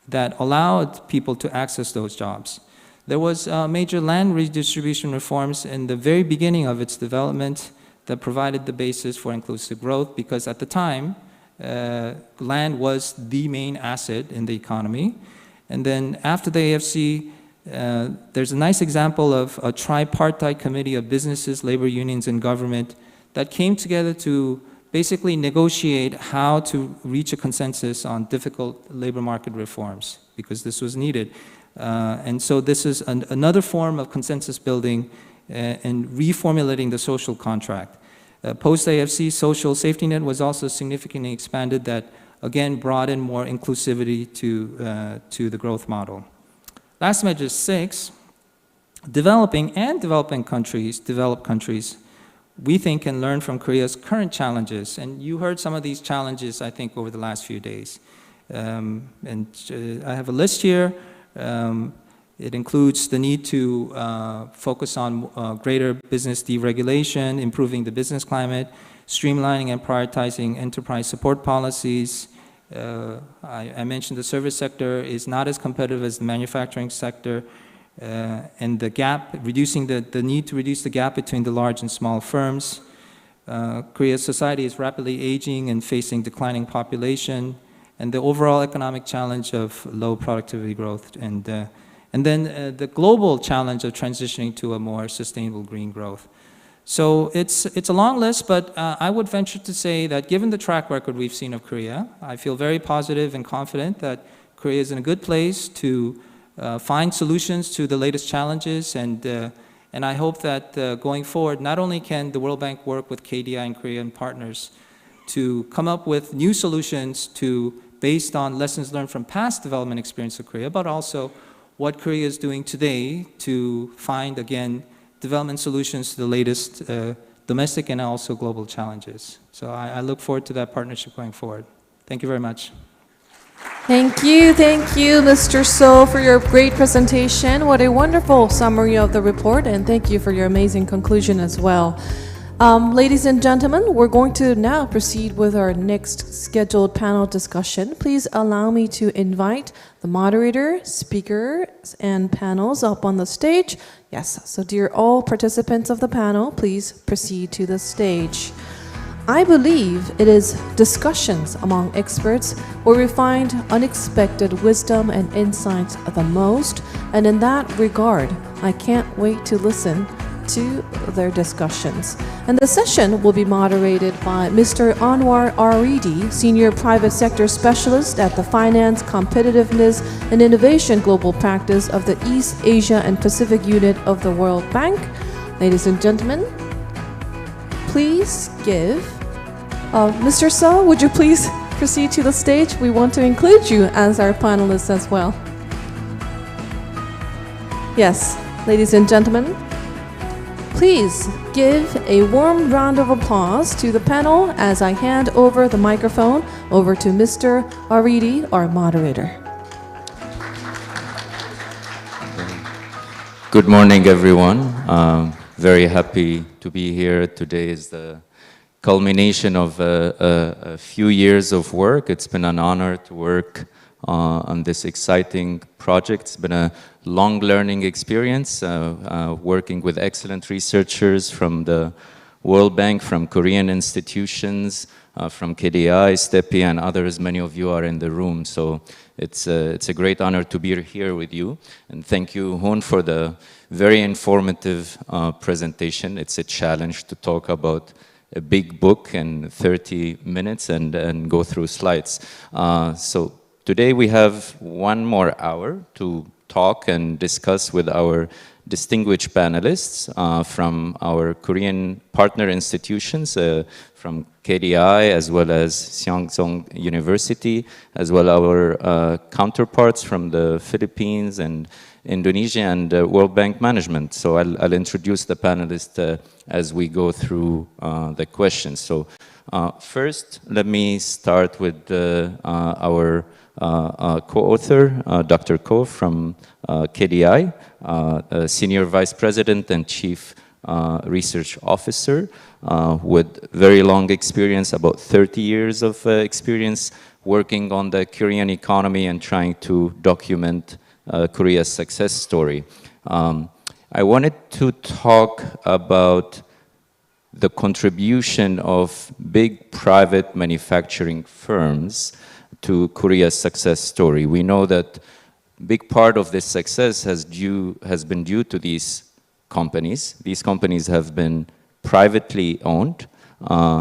that allowed people to access those jobs. There was major land redistribution reforms in the very beginning of its development that provided the basis for inclusive growth, because at the time, land was the main asset in the economy. And then after the AFC, there's a nice example of a tripartite committee of businesses, labor unions, and government that came together to basically negotiate how to reach a consensus on difficult labor market reforms, because this was needed. And so this is another form of consensus building and reformulating the social contract. Post-AFC, social safety net was also significantly expanded that, again, brought in more inclusivity to the growth model. Last measure 6, developing and developed countries, we think can learn from Korea's current challenges. And you heard some of these challenges, I think, over the last few days. I have a list here. It includes the need to focus on greater business deregulation, improving the business climate, streamlining and prioritizing enterprise support policies. I mentioned the service sector is not as competitive as the manufacturing sector, and the gap, reducing the need to reduce the gap between the large and small firms. Korea's society is rapidly aging and facing declining population, and the overall economic challenge of low productivity growth, and then the global challenge of transitioning to a more sustainable green growth. So it's a long list, but I would venture to say that given the track record we've seen of Korea, I feel very positive and confident that Korea is in a good place to find solutions to the latest challenges, and I hope that going forward, not only can the World Bank work with KDI and Korean partners to come up with new solutions based on lessons learned from past development experience of Korea, but also what Korea is doing today to find, again, development solutions to the latest domestic and also global challenges. So I look forward to that partnership going forward. Thank you very much. Thank you, Mr. So, for your great presentation. What a wonderful summary of the report, and thank you for your amazing conclusion as well. Ladies and gentlemen, we're going to now proceed with our next scheduled panel discussion. Please allow me to invite the moderator, speakers, and panels up on the stage. Yes, so dear all participants of the panel, please proceed to the stage. I believe it is discussions among experts where we find unexpected wisdom and insights the most, and in that regard, I can't wait to listen to their discussions. And the session will be moderated by Mr. Anwar Aridi, Senior Private Sector Specialist at the Finance, Competitiveness, and Innovation Global Practice of the East Asia and Pacific Unit of the World Bank. Ladies and gentlemen, please give... Mr. So, would you please proceed to the stage? We want to include you as our panelists as well. Yes, ladies and gentlemen, please give a warm round of applause to the panel as I hand over the microphone over to Mr. Aridi, our moderator. Good morning, everyone. Very happy to be here. Today is the culmination of a few years of work. It's been an honor to work on this exciting project. It's been a long learning experience, working with excellent researchers from the World Bank, from Korean institutions, from KDI, STEPI, and others. Many of you are in the room, so it's a great honor to be here with you. And thank you, Hoon, for the very informative presentation. It's a challenge to talk about a big book in 30 minutes and go through slides. So today we have 1 more hour to talk and discuss with our distinguished panelists from our Korean partner institutions, from KDI as well as Seongsong University, as well as our counterparts from the Philippines and Indonesia and World Bank Management. So I'll introduce the panelists as we go through the questions. So first, let me start with our co-author, Dr. Ko from KDI, Senior Vice President and Chief Research Officer with very long experience, about 30 years of experience working on the Korean economy and trying to document Korea's success story. I wanted to talk about the contribution of big private manufacturing firms to Korea's success story. We know that big part of this success has been due to these companies. These companies have been privately owned,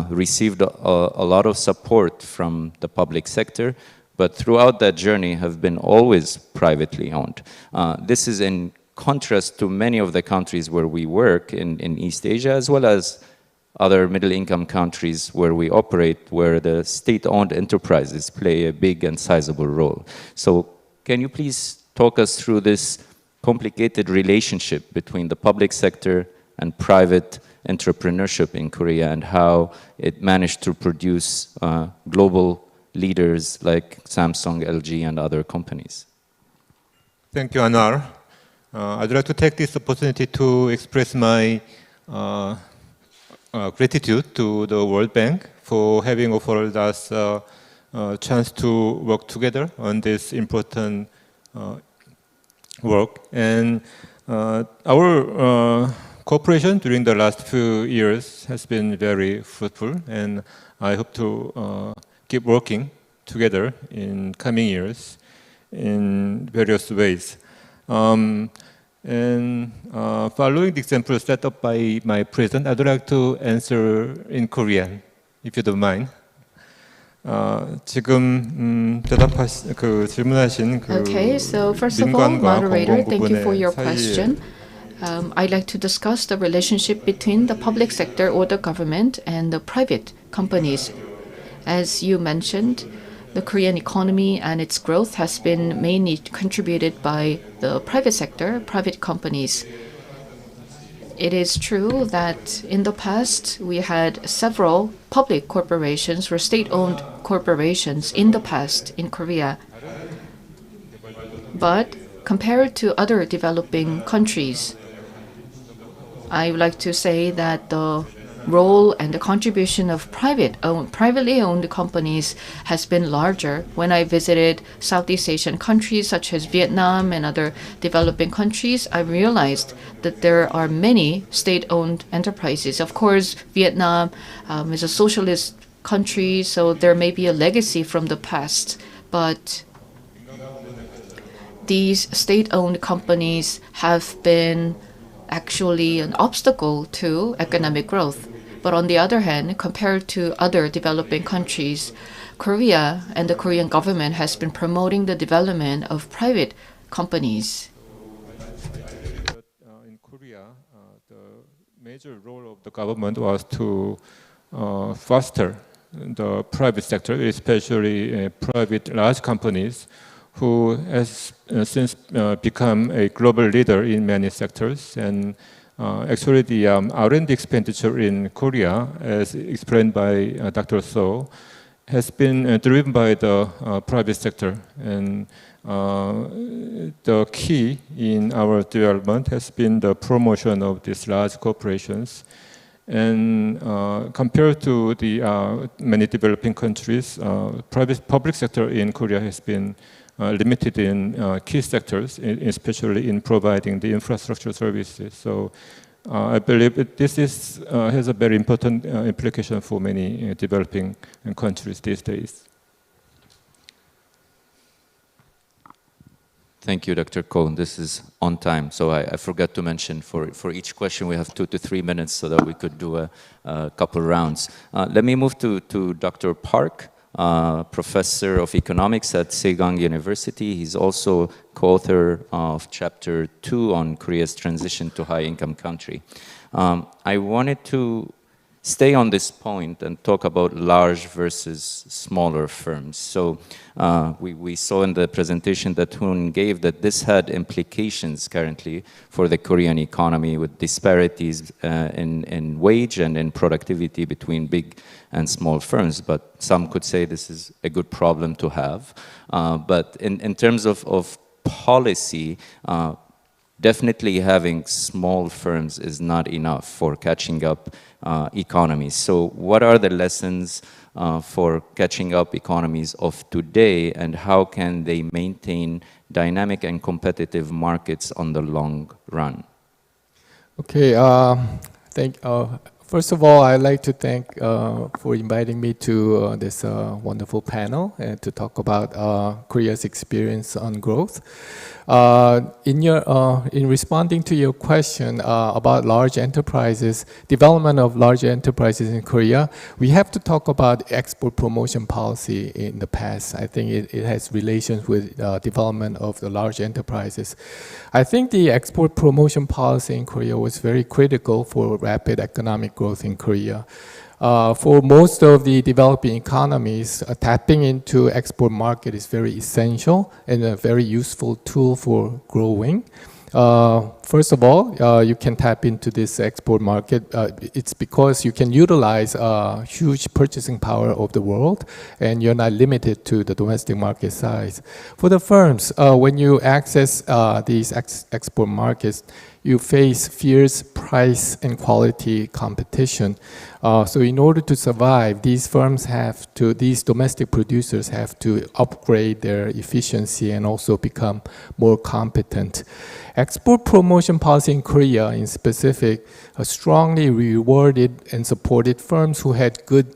received a lot of support from the public sector, but throughout that journey have been always privately owned. This is in contrast to many of the countries where we work in East Asia, as well as other middle-income countries where we operate, where the state-owned enterprises play a big and sizable role. So can you please talk us through this complicated relationship between the public sector and private entrepreneurship in Korea, and how it managed to produce global leaders like Samsung, LG, and other companies? Thank you, Anwar. I'd like to take this opportunity to express my gratitude to the World Bank for having offered us a chance to work together on this important work. And our cooperation during the last few years has been very fruitful, and I hope to keep working together in coming years in various ways. And following the example set up by my president, I'd like to answer in Korean, if you don't mind. 지금 질문하신 Okay, so first of all, moderator, thank you for your question. I'd like to discuss the relationship between the public sector or the government and the private companies. As you mentioned, the Korean economy and its growth has been mainly contributed by the private sector, private companies. It is true that in the past we had several public corporations or state-owned corporations in the past in Korea. But compared to other developing countries, I would like to say that the role and the contribution of privately owned companies has been larger. When I visited Southeast Asian countries such as Vietnam and other developing countries, I realized that there are many state-owned enterprises. Of course, Vietnam is a socialist country, so there may be a legacy from the past, but these state-owned companies have been actually an obstacle to economic growth. But on the other hand, compared to other developing countries, Korea and the Korean government has been promoting the development of private companies. In Korea, the major role of the government was to foster the private sector, especially private large companies, who has since become a global leader in many sectors. And actually, the R&D expenditure in Korea, as explained by Dr. So, has been driven by the private sector. And the key in our development has been the promotion of these large corporations. And compared to the many developing countries, public sector in Korea has been limited in key sectors, especially in providing the infrastructure services. So I believe this has a very important implication for many developing countries these days. Thank you, Dr. Kohn. This is on time. So I forgot to mention for each question we have 2 to 3 minutes so that we could do a couple rounds. Let me move to Dr. Park. Professor of economics at Segang University. He's also co-author of Chapter 2 on Korea's transition to high-income country. I wanted to stay on this point and talk about large versus smaller firms. So we saw in the presentation that Hoon gave that this had implications currently for the Korean economy, with disparities in wage and in productivity between big and small firms. But some could say this is a good problem to have. But in terms of policy, definitely having small firms is not enough for catching up economies. So what are the lessons for catching up economies of today, and how can they maintain dynamic and competitive markets on the long run? Okay, First of all, I'd like to thank for inviting me to this wonderful panel to talk about Korea's experience on growth. In responding to your question about large enterprises, development of large enterprises in Korea, we have to talk about export promotion policy in the past. I think it has relations with development of the large enterprises. I think the export promotion policy in Korea was very critical for rapid economic growth in Korea. For most of the developing economies, tapping into export market is very essential and a very useful tool for growing. First of all, you can tap into this export market. It's because you can utilize huge purchasing power of the world, and you're not limited to the domestic market size. For the firms, when you access these export markets, you face fierce price and quality competition. So in order to survive, these domestic producers have to upgrade their efficiency and also become more competent. Export promotion policy in Korea, in specific, strongly rewarded and supported firms who had good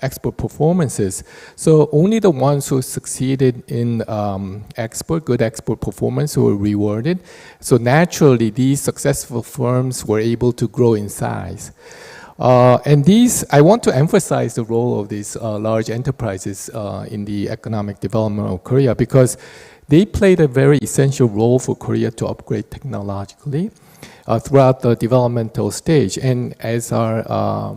export performances. So only the ones who succeeded in good export performance were rewarded. So naturally, these successful firms were able to grow in size. I want to emphasize the role of these large enterprises in the economic development of Korea, because they played a very essential role for Korea to upgrade technologically throughout the developmental stage. And as our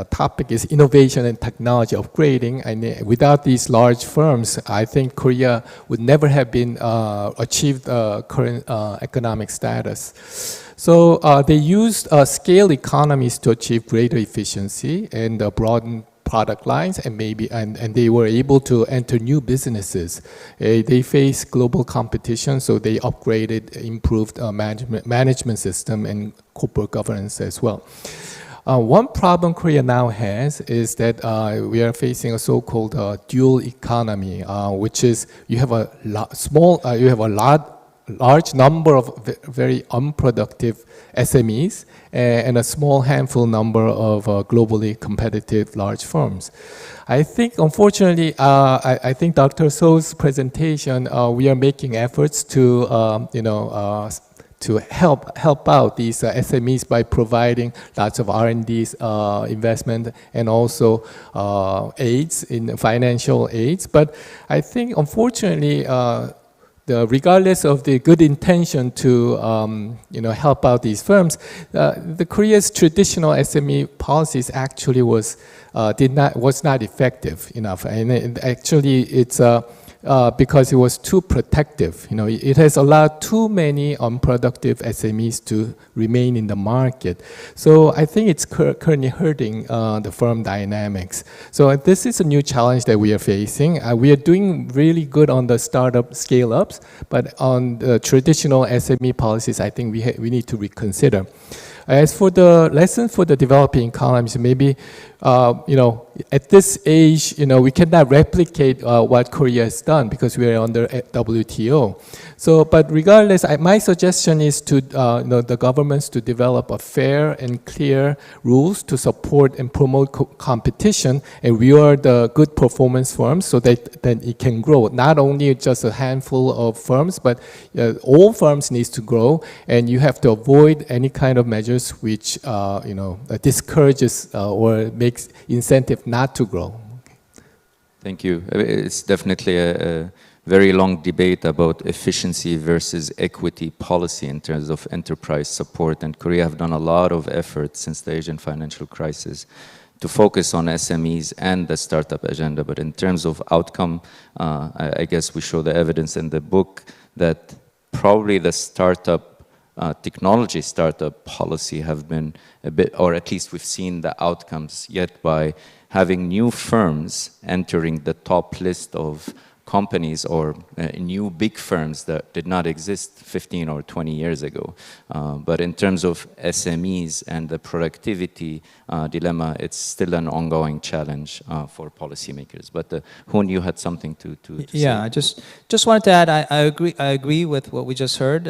topic is innovation and technology upgrading, and without these large firms, I think Korea would never have been achieved current economic status. So they used scale economies to achieve greater efficiency and broaden product lines, and they were able to enter new businesses. They faced global competition, so they upgraded, improved management system and corporate governance as well. One problem Korea now has is that we are facing a so-called dual economy, which is you have a large number of very unproductive SMEs and a small handful number of globally competitive large firms. I think, unfortunately, I think Dr. So's presentation, we are making efforts to, to help out these SMEs by providing lots of R&D investment and also aids in financial aids. But I think, unfortunately, regardless of the good intention to help out these firms, the Korea's traditional SME policies actually was not effective enough, and actually it's because it was too protective. It has allowed too many unproductive SMEs to remain in the market. So I think it's currently hurting the firm dynamics. So this is a new challenge that we are facing. We are doing really good on the startup scale-ups, but on the traditional SME policies, I think we need to reconsider. As for the lesson for the developing economies, maybe at this age, we cannot replicate what Korea has done because we are under WTO. So, but regardless, my suggestion is to the governments to develop a fair and clear rules to support and promote competition and reward the good performance firms so that then it can grow. Not only just a handful of firms, but all firms needs to grow, and you have to avoid any kind of measures which discourages or makes incentive not to grow. Thank you. It's definitely a very long debate about efficiency versus equity policy in terms of enterprise support, and Korea have done a lot of effort since the Asian financial crisis to focus on SMEs and the startup agenda. But in terms of outcome, I guess we show the evidence in the book that probably the technology startup policy have been a bit, or at least we've seen the outcomes yet by having new firms entering the top list of companies or new big firms that did not exist 15 or 20 years ago. But in terms of SMEs and the productivity dilemma, it's still an ongoing challenge for policymakers. But Hoon, you had something to say. Yeah, I just wanted to add, I agree with what we just heard.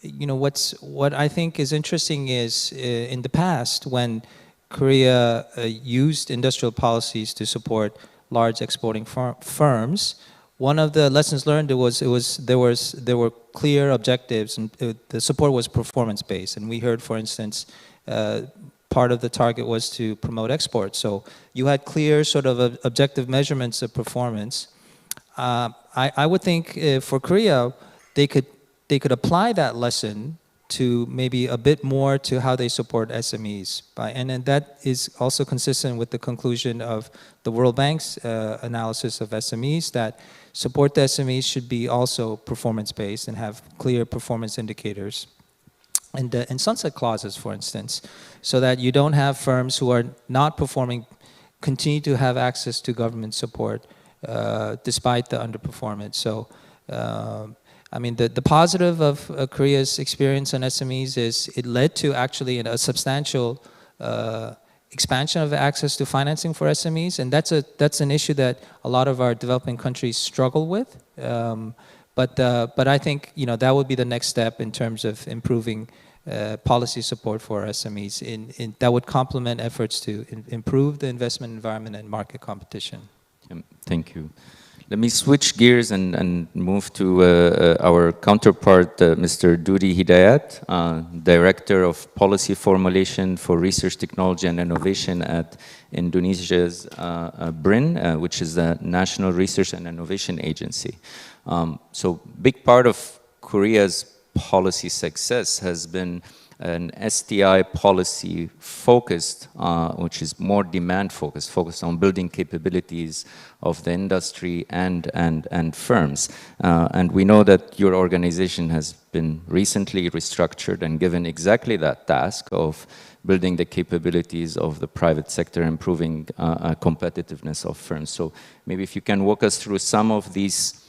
what I think is interesting is in the past when Korea used industrial policies to support large exporting firms. One of the lessons learned there were clear objectives, and the support was performance based. And we heard, for instance, part of the target was to promote exports. So you had clear sort of objective measurements of performance. I would think for Korea, they could apply that lesson to maybe a bit more to how they support SMEs. And then that is also consistent with the conclusion of the World Bank's analysis of SMEs, that support to SMEs should be also performance-based and have clear performance indicators. And sunset clauses, for instance, so that you don't have firms who are not performing continue to have access to government support despite the underperformance. So, I mean, the positive of Korea's experience on SMEs is it led to actually a substantial expansion of access to financing for SMEs, and that's an issue that a lot of our developing countries struggle with. But I think that would be the next step in terms of improving policy support for SMEs. That would complement efforts to improve the investment environment and market competition. Thank you. Let me switch gears and move to our counterpart, Mr. Dudi Hidayat, Director of Policy Formulation for Research, Technology and Innovation at Indonesia's BRIN, which is the National Research and Innovation Agency. So big part of Korea's policy success has been an STI policy focused, which is more demand focused on building capabilities of the industry and firms. And we know that your organization has been recently restructured and given exactly that task of building the capabilities of the private sector, improving competitiveness of firms. So maybe if you can walk us through some of these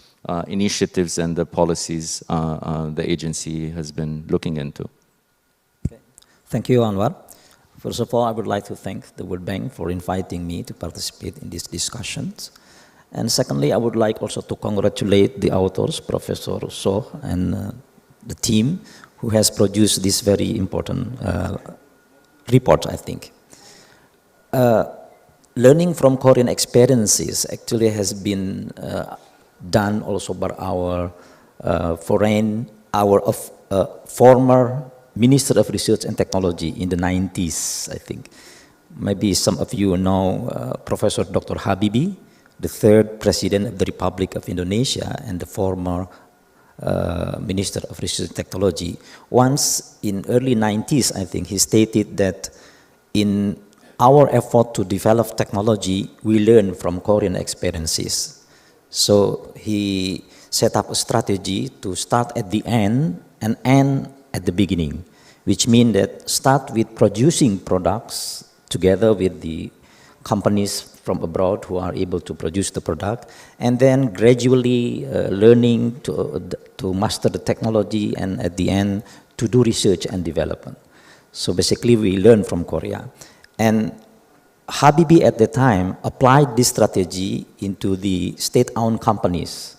initiatives and the policies the agency has been looking into. Thank you, Anwar. First of all, I would like to thank the World Bank for inviting me to participate in these discussions. And secondly, I would like also to congratulate the authors, Professor So, and the team who has produced this very important report, I think. Learning from Korean experiences actually has been done also by our former Minister of Research and Technology in the 90s, I think. Maybe some of you know Professor Dr. Habibie, the third President of the Republic of Indonesia and the former Minister of Research and Technology. Once in early 90s, I think, he stated that in our effort to develop technology, we learn from Korean experiences. So he set up a strategy to start at the end and end at the beginning, which means that start with producing products together with the companies from abroad who are able to produce the product, and then gradually learning to master the technology, and at the end to do research and development. So basically we learn from Korea. And Habibie at the time applied this strategy into the state-owned companies.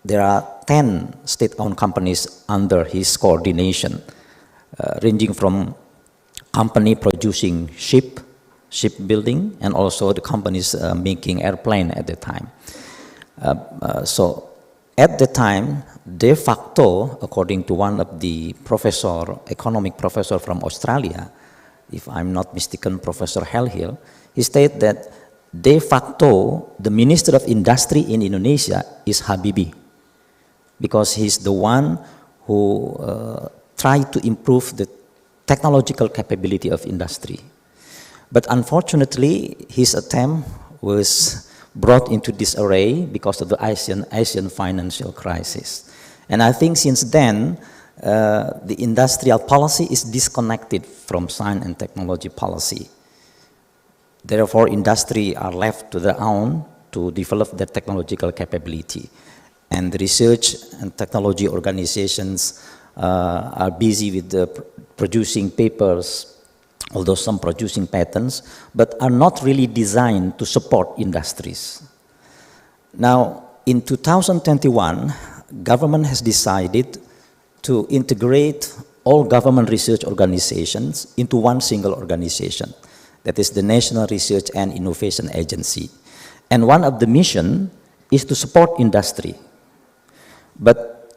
There are 10 state-owned companies under his coordination, ranging from company producing shipbuilding, and also the companies making airplane at the time. So at the time, de facto, according to one of the economic professor from Australia, if I'm not mistaken, Professor Halhill, he stated that de facto, the Minister of Industry in Indonesia is Habibie, because he's the one who tried to improve the technological capability of industry. But unfortunately, his attempt was brought into disarray because of the Asian financial crisis. And I think since then, the industrial policy is disconnected from science and technology policy. Therefore, industry are left to their own to develop their technological capability. And the research and technology organizations are busy with producing papers, although some producing patents, but are not really designed to support industries. Now, in 2021, government has decided to integrate all government research organizations into one single organization. That is the National Research and Innovation Agency. And one of the mission is to support industry. But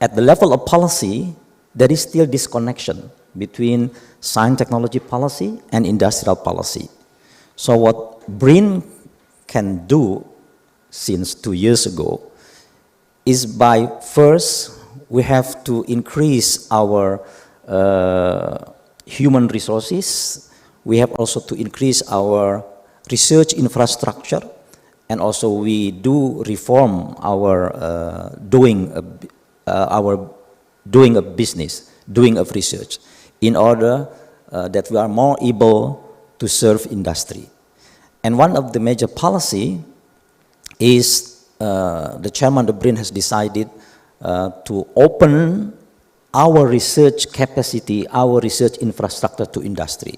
at the level of policy, there is still disconnection between science technology policy and industrial policy. So what BRIN can do since 2 years ago is by first, we have to increase our human resources. We have also to increase our research infrastructure, and also we do reform our doing of business, doing of research, in order that we are more able to serve industry. And one of the major policy is the chairman of BRIN has decided to open our research capacity, our research infrastructure to industry.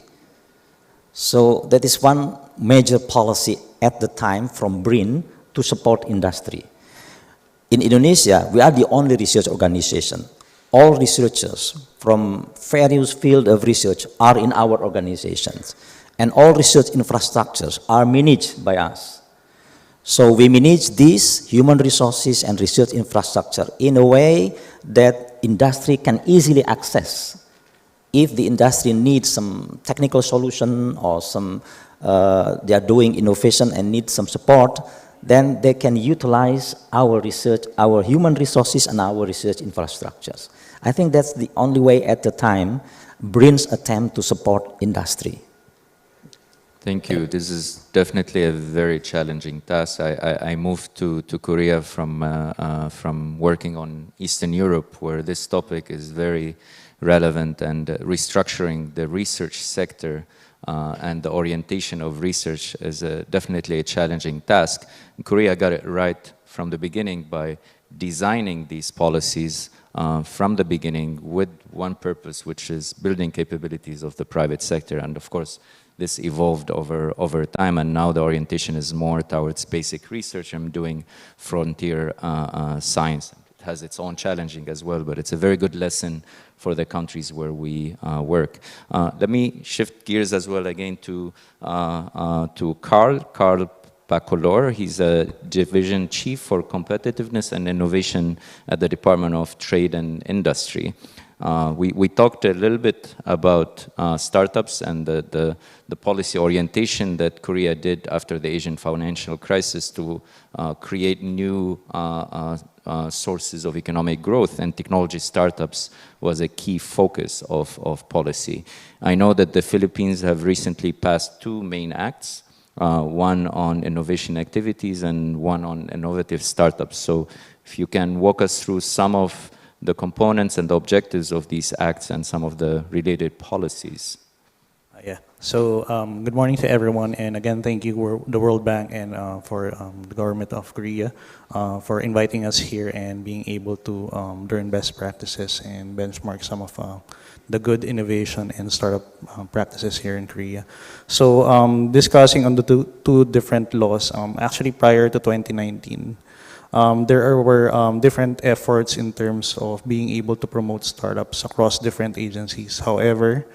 So that is one major policy at the time from BRIN to support industry. In Indonesia, we are the only research organization. All researchers from various fields of research are in our organizations, and all research infrastructures are managed by us. So we manage these human resources and research infrastructure in a way that industry can easily access. If the industry needs some technical solution or they are doing innovation and need some support, then they can utilize our research, our human resources and our research infrastructures. I think that's the only way at the time BRIN's attempt to support industry. Thank you. This is definitely a very challenging task. I moved to Korea from working on Eastern Europe, where this topic is very relevant, and restructuring the research sector and the orientation of research is definitely a challenging task. Korea got it right from the beginning by designing these policies from the beginning with one purpose, which is building capabilities of the private sector. And of course, this evolved over time, and now the orientation is more towards basic research and doing frontier science. It has its own challenging as well, but it's a very good lesson for the countries where we work. Let me shift gears as well again to Carl Pacolor. He's a division chief for competitiveness and innovation at the Department of Trade and Industry. We talked a little bit about startups and the policy orientation that Korea did after the Asian financial crisis to create new sources of economic growth, and technology startups was a key focus of policy. I know that the Philippines have recently passed 2 main acts, one on innovation activities and one on innovative startups. So if you can walk us through some of the components and the objectives of these acts and some of the related policies. Yeah. So good morning to everyone, and again, thank you the World Bank and for the government of Korea for inviting us here and being able to learn best practices and benchmark some of the good innovation and startup practices here in Korea. So discussing on the two different laws, actually prior to 2019, there were different efforts in terms of being able to promote startups across different agencies. However,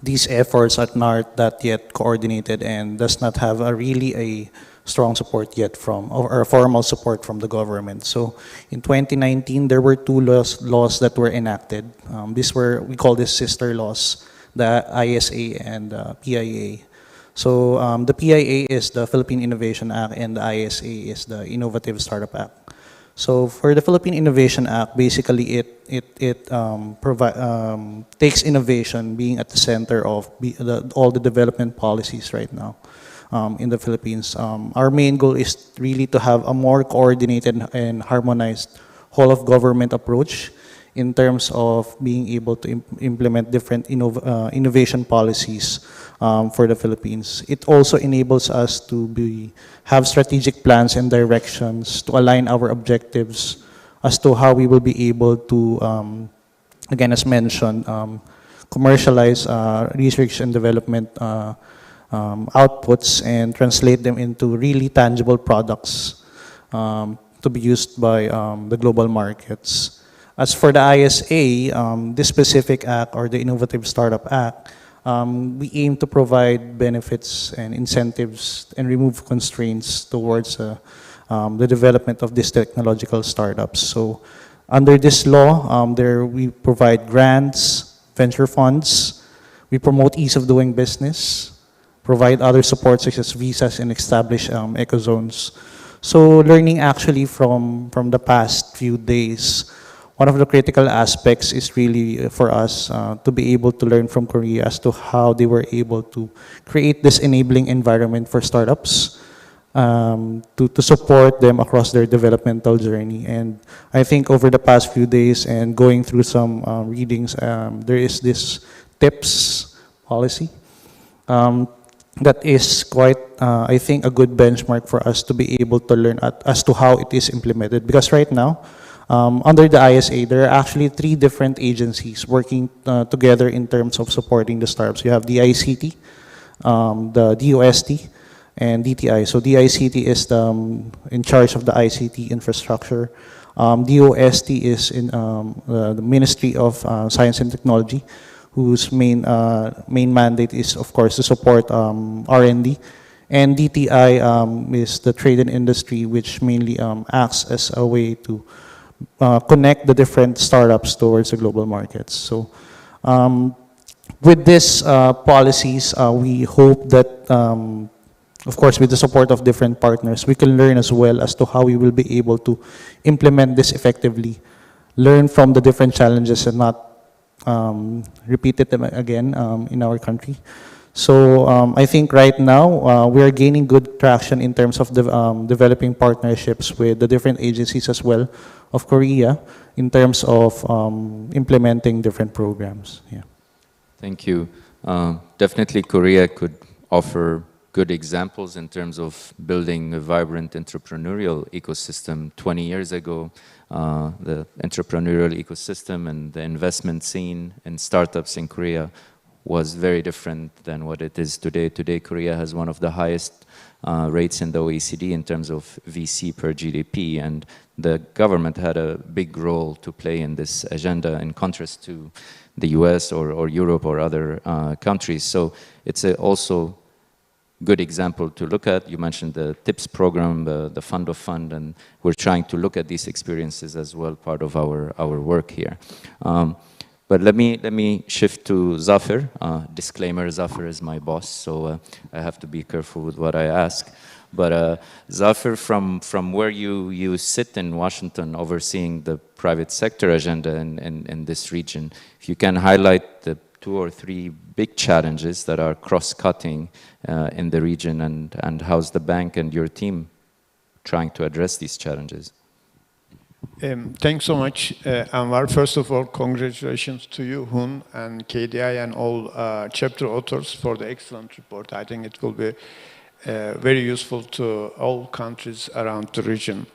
these efforts are not that yet coordinated and does not have really a strong support yet from, or formal support from the government. So in 2019, there were 2 laws that were enacted. We call this sister laws, the ISA and PIA. So the PIA is the Philippine Innovation Act and the ISA is the Innovative Startup Act. So for the Philippine Innovation Act, basically it takes innovation being at the center of all the development policies right now in the Philippines. Our main goal is really to have a more coordinated and harmonized whole of government approach in terms of being able to implement different innovation policies for the Philippines. It also enables us to have strategic plans and directions to align our objectives as to how we will be able to, again, as mentioned, commercialize research and development outputs and translate them into really tangible products to to be used by the global markets. As for the ISA, this specific act, or the Innovative Startup Act, we aim to provide benefits and incentives and remove constraints towards the development of these technological startups. So under this law, we provide grants, venture funds, we promote ease of doing business, provide other support such as visas, and establish ecozones. So learning actually from the past few days, one of the critical aspects is really for us to be able to learn from Korea as to how they were able to create this enabling environment for startups, to support them across their developmental journey. And I think over the past few days and going through some readings, there is this TIPS policy that is quite, I think, a good benchmark for us to be able to learn as to how it is implemented. Because right now, under the ISA, there are actually 3 different agencies working together in terms of supporting the startups. You have the ICT, the DOST, and DTI. So DICT is in charge of the ICT infrastructure. DOST is in the Ministry of Science and Technology, whose main mandate is, of course, to support R&D. And DTI is the trade and industry, which mainly acts as a way to connect the different startups towards the global markets. So with these policies, we hope that, of course, with the support of different partners, we can learn as well as to how we will be able to implement this effectively, learn from the different challenges and not repeat them again in our country. So I think right now we are gaining good traction in terms of developing partnerships with the different agencies as well of Korea in terms of implementing different programs. Yeah. Thank you. Definitely Korea could offer good examples in terms of building a vibrant entrepreneurial ecosystem. 20 years ago, the entrepreneurial ecosystem and the investment scene in startups in Korea was very different than what it is today. Today, Korea has one of the highest rates in the OECD in terms of VC per GDP, and the government had a big role to play in this agenda in contrast to the US or Europe or other countries. So it's also good example to look at. You mentioned the TIPS program, the Fund of Fund, and we're trying to look at these experiences as well, part of our work here. But let me shift to Zafir. Disclaimer, Zafir is my boss, so I have to be careful with what I ask. But Zafir, from where you sit in Washington overseeing the private sector agenda in this region, if you can highlight the 2 or 3 big challenges that are cross-cutting in the region, and how's the bank and your team trying to address these challenges? Thanks so much, Anwar. First of all, congratulations to you, Hun, and KDI, and all chapter authors for the excellent report. I think it will be very useful to all countries around the region.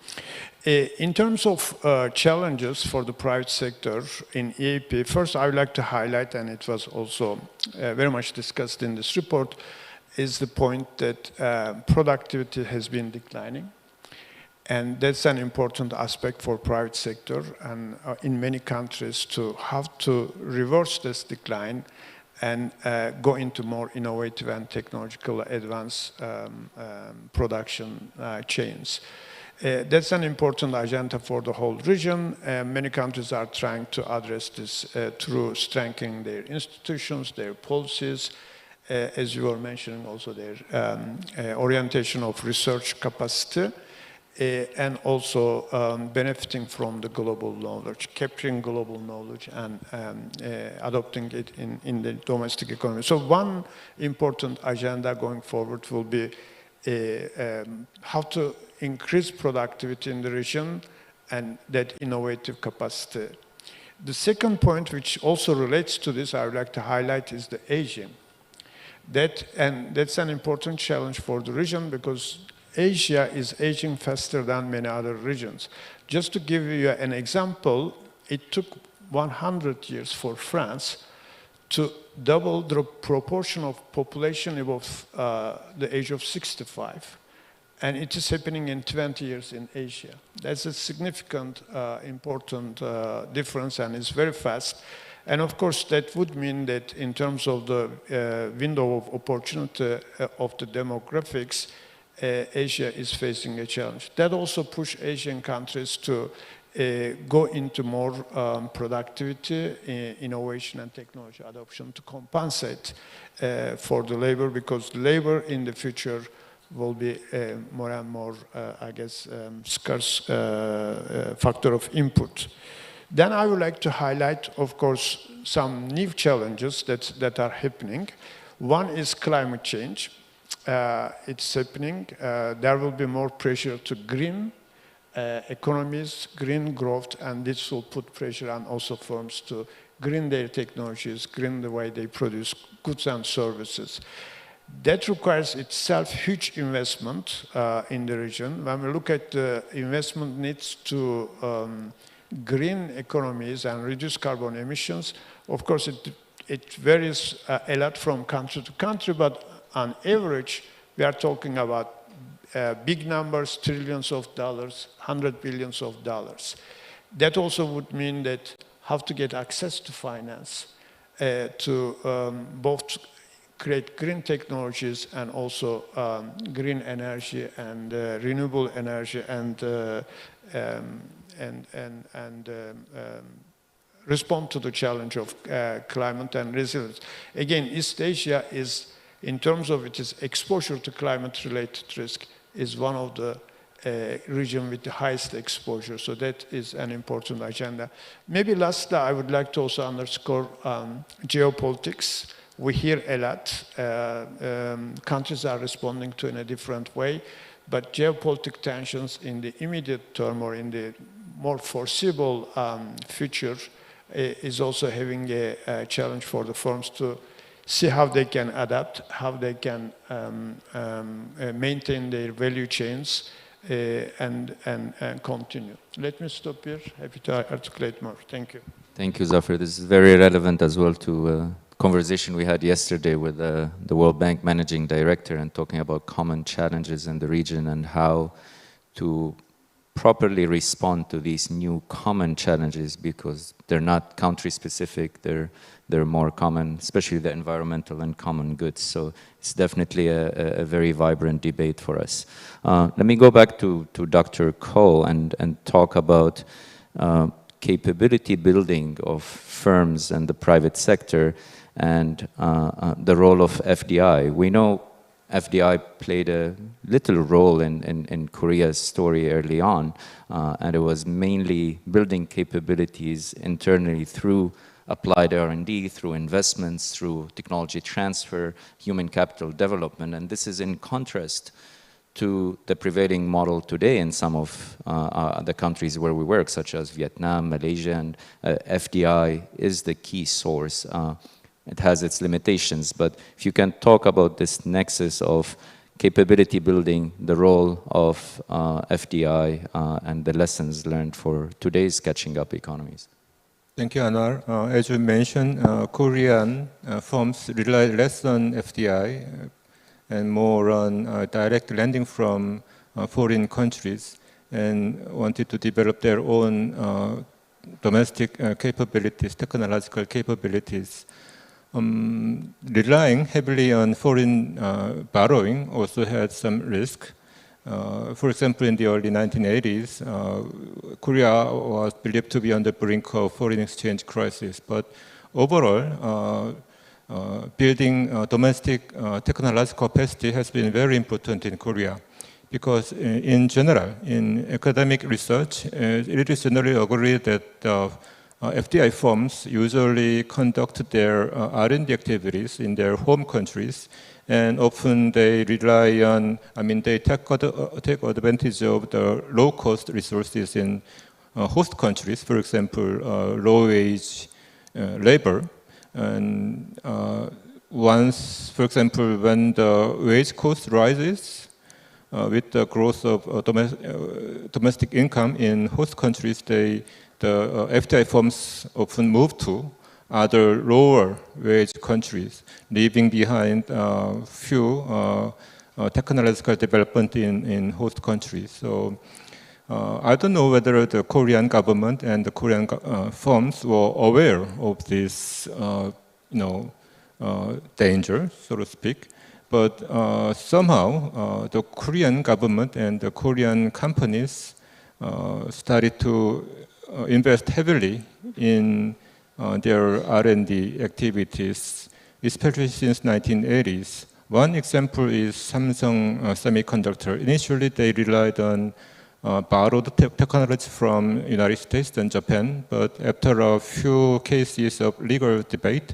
In terms of challenges for the private sector in EAP, first I would like to highlight, and it was also very much discussed in this report, is the point that productivity has been declining. And that's an important aspect for private sector, and in many countries to have to reverse this decline and go into more innovative and technological advanced production chains. That's an important agenda for the whole region. Many countries are trying to address this through strengthening their institutions, their policies, as you were mentioning also their orientation of research capacity, and also benefiting from the global knowledge, capturing global knowledge and adopting it in the domestic economy. So one important agenda going forward will be how to increase productivity in the region and that innovative capacity. The second point, which also relates to this, I would like to highlight, is the aging. That's an important challenge for the region because Asia is aging faster than many other regions. Just to give you an example, it took 100 years for France to double the proportion of population above the age of 65. and it is happening in 20 years in Asia. That's a significant, important difference, and it's very fast. And of course, that would mean that in terms of the window of opportunity of the demographics, Asia is facing a challenge. That also pushes Asian countries to go into more productivity, innovation, and technology adoption to compensate for the labor, because labor in the future will be more and more, I guess, scarce factor of input. Then I would like to highlight, of course, some new challenges that are happening. One is climate change. It's happening. There will be more pressure to green economies, green growth, and this will put pressure on also firms to green their technologies, green the way they produce goods and services. That requires itself huge investment in the region. When we look at the investment needs to green economies and reduce carbon emissions, of course it varies a lot from country to country, but on average we are talking about big numbers, trillions of dollars, $100 billion. That also would mean that how to get access to finance to both create green technologies and also green energy and renewable energy and respond to the challenge of climate and resilience. Again, East Asia is, in terms of its exposure to climate-related risk, is one of the region with the highest exposure. So that is an important agenda. Maybe lastly, I would like to also underscore geopolitics. We hear a lot. Countries are responding to in a different way. But geopolitical tensions in the immediate term or in the more foreseeable future is also having a challenge for the firms to see how they can adapt, how they can maintain their value chains and continue. Let me stop here. Happy to articulate more. Thank you. Thank you, Zafer. This is very relevant as well to conversation we had yesterday with the World Bank Managing Director and talking about common challenges in the region and how to properly respond to these new common challenges, because they're not country-specific, they're more common, especially the environmental and common goods. So it's definitely a very vibrant debate for us. Let me go back to Dr. Cole and talk about capability building of firms and the private sector and the role of FDI. We know FDI played a little role in Korea's story early on, and it was mainly building capabilities internally through applied R&D, through investments, through technology transfer, human capital development, and this is in contrast to the prevailing model today in some of the countries where we work, such as Vietnam, Malaysia, and FDI is the key source. It has its limitations, but if you can talk about this nexus of capability building, the role of FDI, and the lessons learned for today's catching up economies. Thank you, Anwar. As you mentioned, Korean firms rely less on FDI and more on direct lending from foreign countries and wanted to develop their own domestic capabilities, technological capabilities. Relying heavily on foreign borrowing also had some risk. For example, in the early 1980s, Korea was believed to be on the brink of foreign exchange crisis. But overall, building domestic technological capacity has been very important in Korea. Because in general, in academic research, it is generally agreed that FDI firms usually conduct their R&D activities in their home countries, and often they rely on, they take advantage of the low-cost resources in host countries, for example, low-wage labor. And once, for example, when the wage cost rises, with the growth of domestic income in host countries, the FDI firms often move to other lower wage countries, leaving behind few technological development in host countries. So I don't know whether the Korean government and the Korean firms were aware of this, danger, so to speak. But somehow the Korean government and the Korean companies started to invest heavily in their R&D activities, especially since 1980s. One example is Samsung Semiconductor. Initially, they relied on borrowed technology from United States and Japan, but after a few cases of legal debate,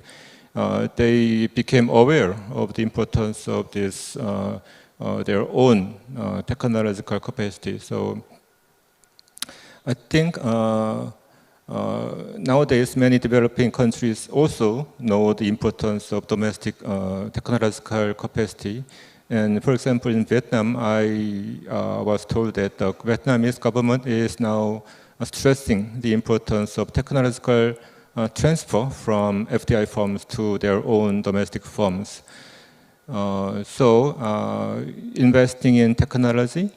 they became aware of the importance of this their own technological capacity. So I think nowadays many developing countries also know the importance of domestic technological capacity. And for example, in Vietnam, I was told that the Vietnamese government is now stressing the importance of technological transfer from FDI firms to their own domestic firms. So investing in technology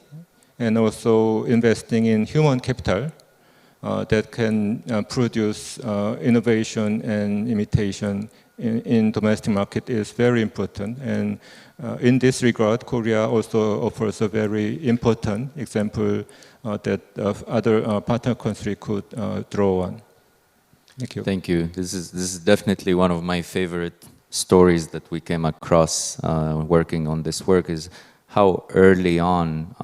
and also investing in human capital that can produce innovation and imitation in domestic market is very important. And in this regard, Korea also offers a very important example that other partner countries could draw on. Thank you. Thank you. This is definitely one of my favorite stories that we came across working on this work, is how early on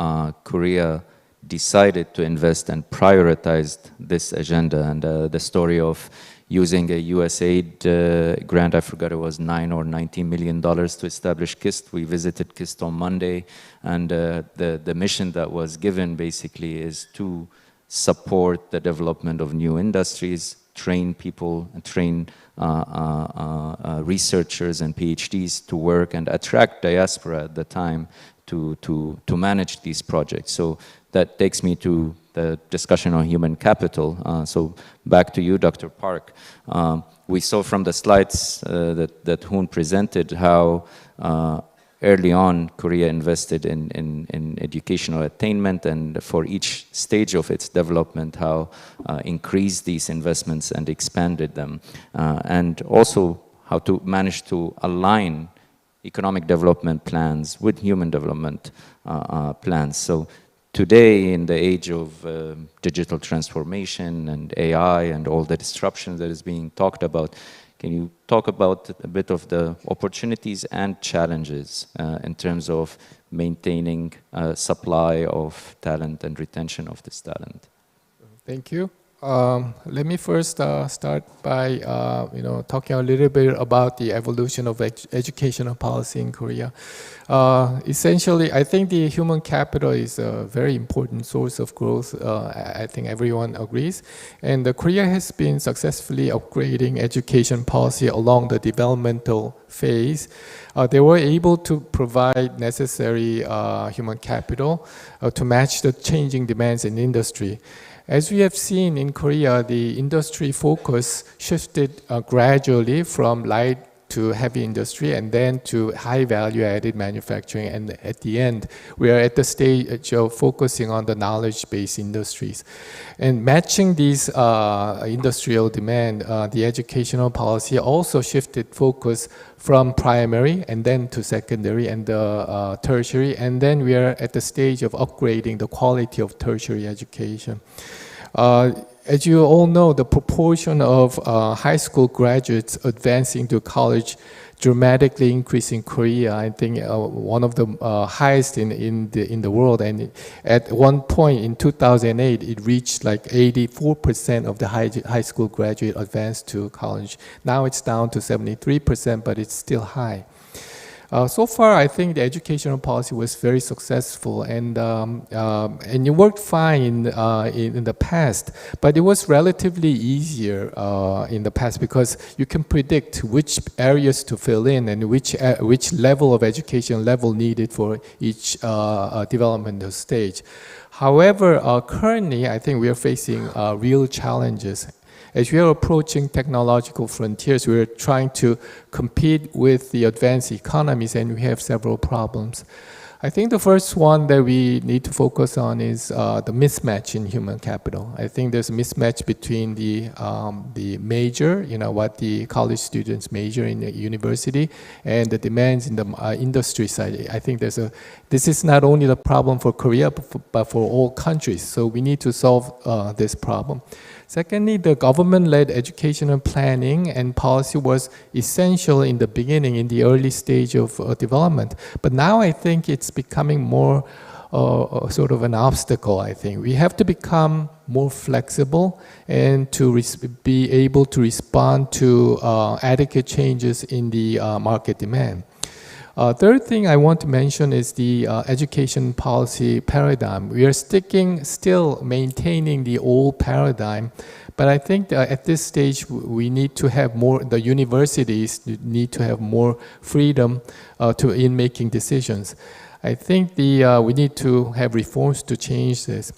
Korea decided to invest and prioritized this agenda. And the story of using a USAID grant, I forgot it was $9 or $19 million to establish KIST. We visited KIST on Monday, and the mission that was given basically is to support the development of new industries, train people, and train researchers and PhDs to work and attract diaspora at the time to manage these projects. So that takes me to the discussion on human capital. So back to you, Dr. Park. We saw from the slides that Hoon presented how early on Korea invested in educational attainment, and for each stage of its development, how increased these investments and expanded them. And also how to manage to align economic development plans with human development plans. So today, in the age of digital transformation and AI and all the disruption that is being talked about, can you talk about a bit of the opportunities and challenges in terms of maintaining supply of talent and retention of this talent? Thank you. Let me first start by talking a little bit about the evolution of educational policy in Korea. Essentially, I think the human capital is a very important source of growth. I think everyone agrees. And Korea has been successfully upgrading education policy along the developmental phase. They were able to provide necessary human capital to match the changing demands in industry. As we have seen in Korea, the industry focus shifted gradually from light to heavy industry and then to high value-added manufacturing. And at the end, we are at the stage of focusing on the knowledge-based industries. And matching these industrial demand, the educational policy also shifted focus from primary and then to secondary and tertiary. And then we are at the stage of upgrading the quality of tertiary education. As you all know, the proportion of high school graduates advancing to college dramatically increased in Korea. I think one of the highest in the world. And at one point in 2008, it reached like 84% of the high school graduate advanced to college. Now it's down to 73%, but it's still high. So far, I think the educational policy was very successful, and it worked fine in the past. But it was relatively easier in the past because you can predict which areas to fill in and which level of education level needed for each developmental stage. However, currently, I think we are facing real challenges. As we are approaching technological frontiers, we are trying to compete with the advanced economies, and we have several problems. I think the first one that we need to focus on is the mismatch in human capital. I think there's a mismatch between the major, what the college students major in the university, and the demands in the industry side. I think this is not only the problem for Korea, but for all countries. So we need to solve this problem. Secondly, the government-led educational planning and policy was essential in the beginning, in the early stage of development. But now I think it's becoming more sort of an obstacle, I think. We have to become more flexible and to be able to respond to adequate changes in the market demand. Third thing I want to mention is the education policy paradigm. We are still maintaining the old paradigm, but I think at this stage we need to have more, the universities need to have more freedom in making decisions. I think we need to have reforms to change this.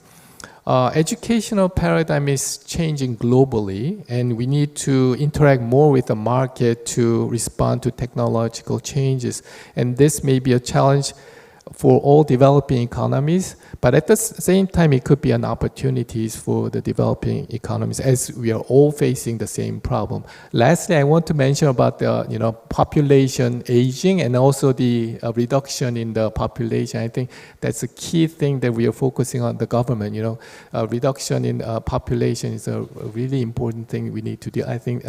Educational paradigm is changing globally, and we need to interact more with the market to respond to technological changes. And this may be a challenge for all developing economies, but at the same time, it could be an opportunity for the developing economies, as we are all facing the same problem. Lastly, I want to mention about the population aging and also the reduction in the population. I think that's a key thing that we are focusing on the government. Reduction in population is a really important thing we need to do. I think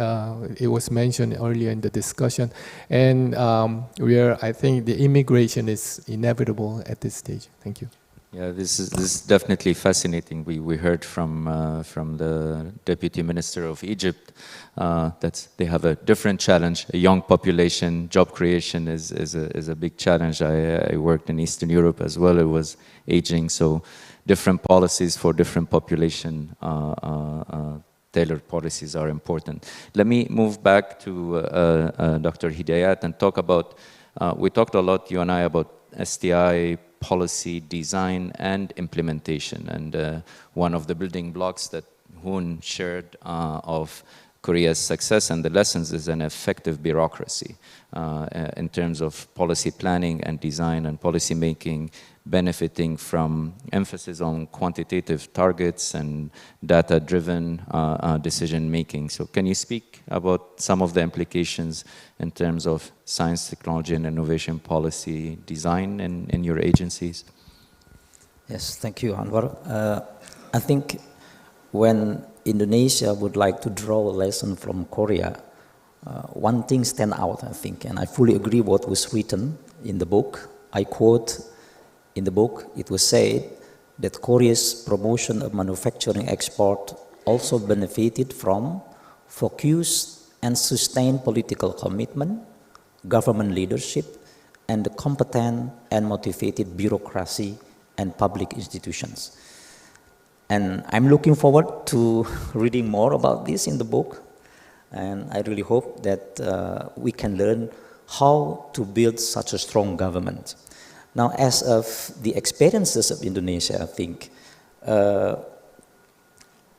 it was mentioned earlier in the discussion, and I think the immigration is inevitable at this stage. Thank you. Yeah, this is definitely fascinating. We heard from the Deputy Minister of Egypt that they have a different challenge. A young population, job creation is a big challenge. I worked in Eastern Europe as well. It was aging, so different policies for different population. Tailored policies are important. Let me move back to Dr. Hidayat and talk about. We talked a lot, you and I, about STI policy design and implementation, and one of the building blocks that Hoon shared of Korea's success and the lessons is an effective bureaucracy in terms of policy planning and design and policy making, benefiting from emphasis on quantitative targets and data-driven decision-making. So can you speak about some of the implications in terms of science, technology, and innovation policy design in your agencies? Yes, thank you, Anwar. I think when Indonesia would like to draw a lesson from Korea, one thing stands out, I think, and I fully agree what was written in the book. I quote, in the book, it was said that Korea's promotion of manufacturing export also benefited from focused and sustained political commitment, government leadership, and the competent and motivated bureaucracy and public institutions. And I'm looking forward to reading more about this in the book, and I really hope that we can learn how to build such a strong government. Now, as of the experiences of Indonesia, I think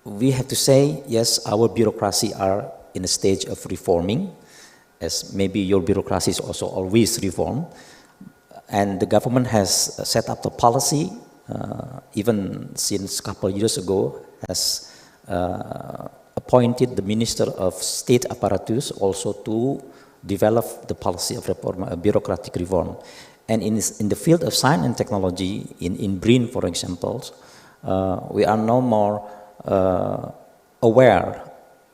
we have to say, yes, our bureaucracy are in a stage of reforming, as maybe your bureaucracy is also always reformed. And the government has set up the policy, even since a couple of years ago, has appointed the Minister of State Apparatus also to develop the policy of reform, bureaucratic reform. And in the field of science and technology, in BRIN, for example, we are no more aware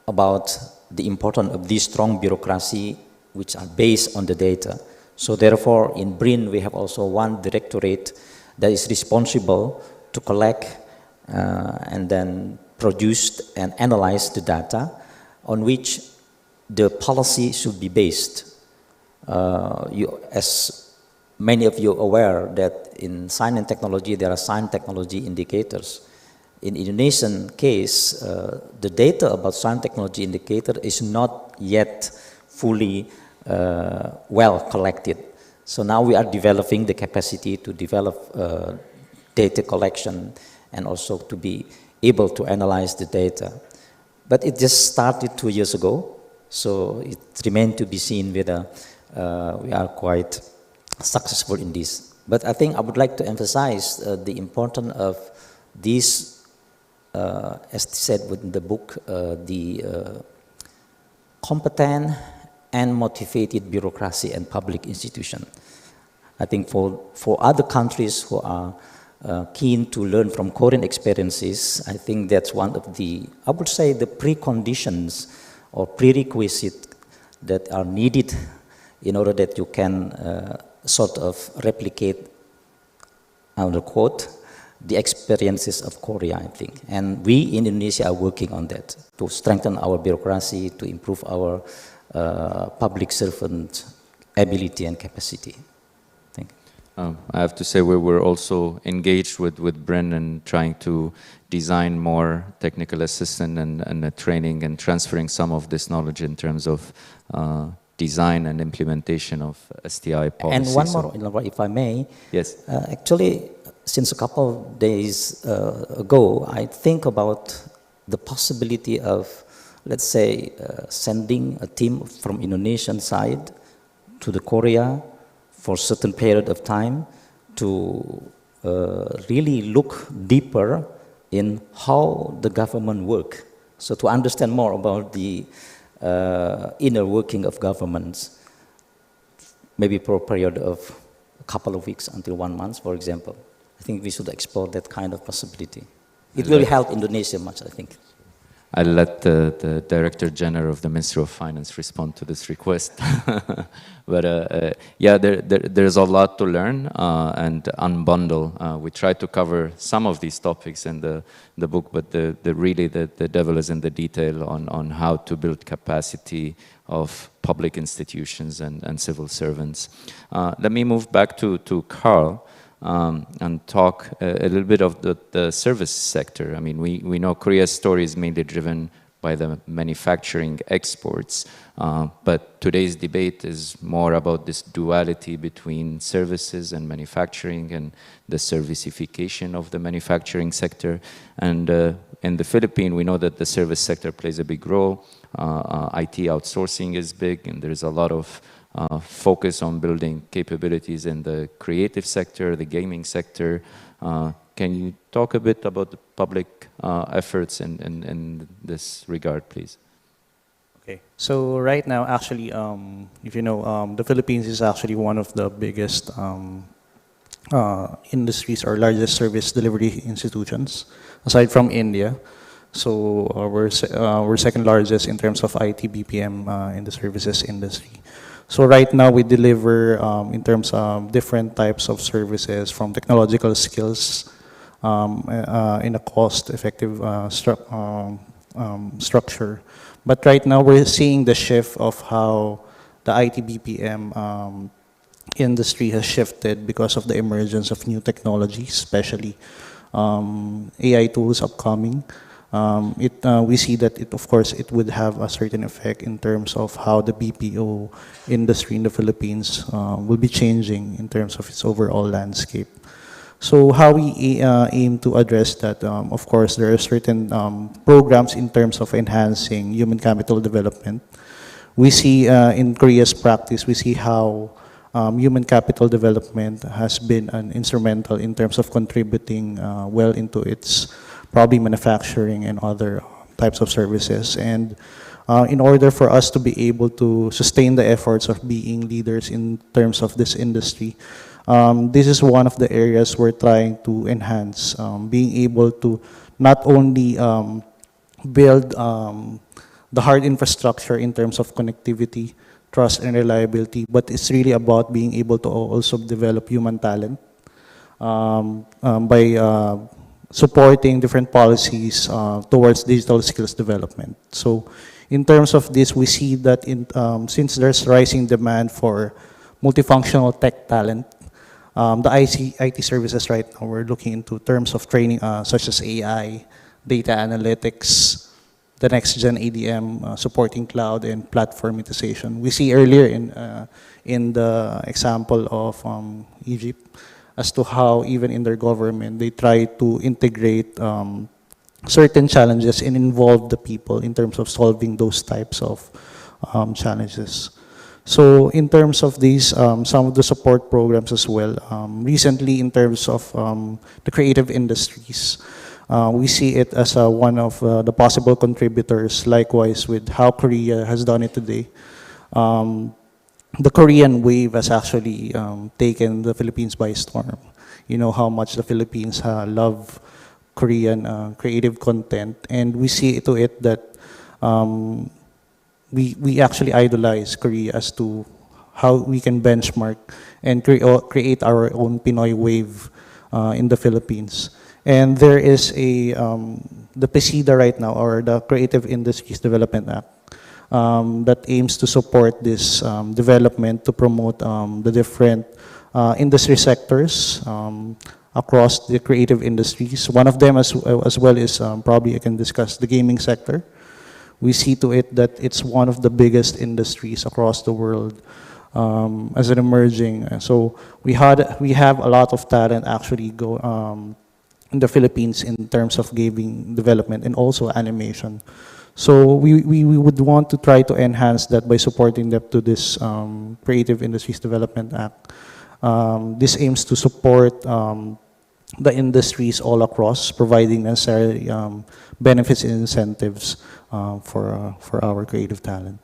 about the importance of this strong bureaucracy, which are based on the data. So therefore, in BRIN, we have also one directorate that is responsible to collect and then produce and analyze the data on which the policy should be based. As many of you are aware that in science and technology, there are science technology indicators. In Indonesian case, the data about science technology indicator is not yet fully well collected. So now we are developing the capacity to develop data collection and also to be able to analyze the data. But it just started 2 years ago, so it remains to be seen whether we are quite successful in this. But I think I would like to emphasize the importance of these, as said in the book, the competent and motivated bureaucracy and public institution. I think for other countries who are keen to learn from Korean experiences, I think that's one of the, I would say, the preconditions or prerequisites that are needed in order that you can sort of replicate, under quote, the experiences of Korea, I think. And we in Indonesia are working on that, to strengthen our bureaucracy, to improve our public servant ability and capacity. I have to say we were also engaged with Bren and trying to design more technical assistant and training and transferring some of this knowledge in terms of design and implementation of STI policy. And one more, if I may. Yes. Actually, since a couple of days ago, I think about the possibility of, let's say, sending a team from Indonesian side to the Korea for a certain period of time to really look deeper in how the government work. So to understand more about the inner working of governments, maybe for a period of a couple of weeks until 1 month, for example. I think we should explore that kind of possibility. It will help Indonesia much, I think. I'll let the Director General of the Ministry of Finance respond to this request. But yeah, there's a lot to learn and unbundle. We try to cover some of these topics in the book, but really the devil is in the detail on how to build capacity of public institutions and civil servants. Let me move back to Carl. And talk a little bit of the service sector. I mean, we know Korea's story is mainly driven by the manufacturing exports, but today's debate is more about this duality between services and manufacturing and the servicification of the manufacturing sector. And in the Philippines, we know that the service sector plays a big role. IT outsourcing is big, and there's a lot of focus on building capabilities in the creative sector, the gaming sector. Can you talk a bit about the public efforts in this regard, please? Okay, so right now, actually, if you know, the Philippines is actually one of the biggest industries or largest service delivery institutions, aside from India. So we're second largest in terms of IT BPM in the services industry. So right now we deliver in terms of different types of services, from technological skills in a cost-effective structure. But right now we're seeing the shift of how the IT BPM industry has shifted because of the emergence of new technologies, especially AI tools upcoming. We see that of course it would have a certain effect in terms of how the BPO industry in the Philippines will be changing in terms of its overall landscape. So how we aim to address that, of course there are certain programs in terms of enhancing human capital development. We see in Korea's practice, we see how human capital development has been an instrumental in terms of contributing well into its probably manufacturing and other types of services. And in order for us to be able to sustain the efforts of being leaders in terms of this industry, this is one of the areas we're trying to enhance, being able to not only build the hard infrastructure in terms of connectivity, trust, and reliability, but it's really about being able to also develop human talent by supporting different policies towards digital skills development. So in terms of this, we see that since there's rising demand for multifunctional tech talent, the IT services right now, we're looking into terms of training such as AI, data analytics, the next-gen ADM, supporting cloud and platformization. We see earlier in the example of Egypt, as to how even in their government, they try to integrate certain challenges and involve the people in terms of solving those types of challenges. So in terms of these, some of the support programs as well, recently in terms of the creative industries, we see it as one of the possible contributors, likewise with how Korea has done it today. The Korean wave has actually taken the Philippines by storm. You know how much the Philippines love Korean creative content, and we see to it that we actually idolize Korea as to how we can benchmark and create our own Pinoy wave in the Philippines. And there is the PCIDA right now, or the Creative Industries Development Act, that aims to support this development to promote the different industry sectors across the creative industries. One of them as well is probably I can discuss the gaming sector. We see to it that it's one of the biggest industries across the world as an emerging. So we have a lot of talent actually in the Philippines in terms of gaming development and also animation. So we would want to try to enhance that by supporting them to this Creative Industries Development Act. This aims to support the industries all across, providing necessary benefits and incentives for our creative talent.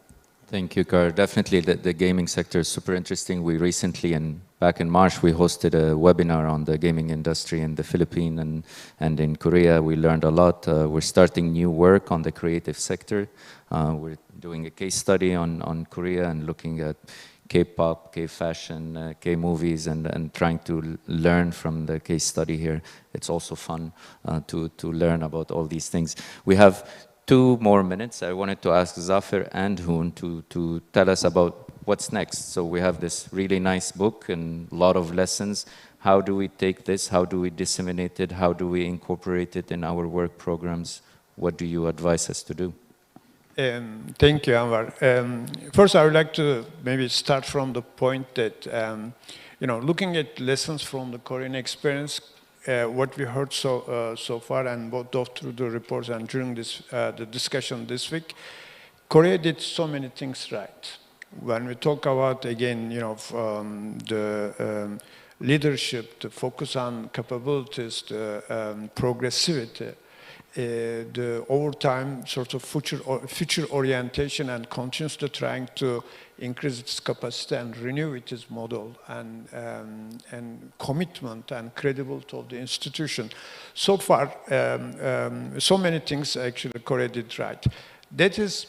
Thank you, Carl. Definitely the gaming sector is super interesting. We recently, back in March, we hosted a webinar on the gaming industry in the Philippines and in Korea. We learned a lot. We're starting new work on the creative sector. We're doing a case study on Korea and looking at K-pop, K-fashion, K-movies, and trying to learn from the case study here. It's also fun to learn about all these things. We have 2 more minutes. I wanted to ask Zafir and Hoon to tell us about what's next. So we have this really nice book and a lot of lessons. How do we take this? How do we disseminate it? How do we incorporate it in our work programs? What do you advise us to do? Thank you, Anwar. First, I would like to maybe start from the point that, looking at lessons from the Korean experience, what we heard so far, and both through the reports and during the discussion this week, Korea did so many things right. When we talk about, again, the leadership, the focus on capabilities, the progressivity, the over time sort of future orientation, and continuously trying to increase its capacity and renew its model and commitment and credibility of the institution. So far, so many things actually Korea did right. That is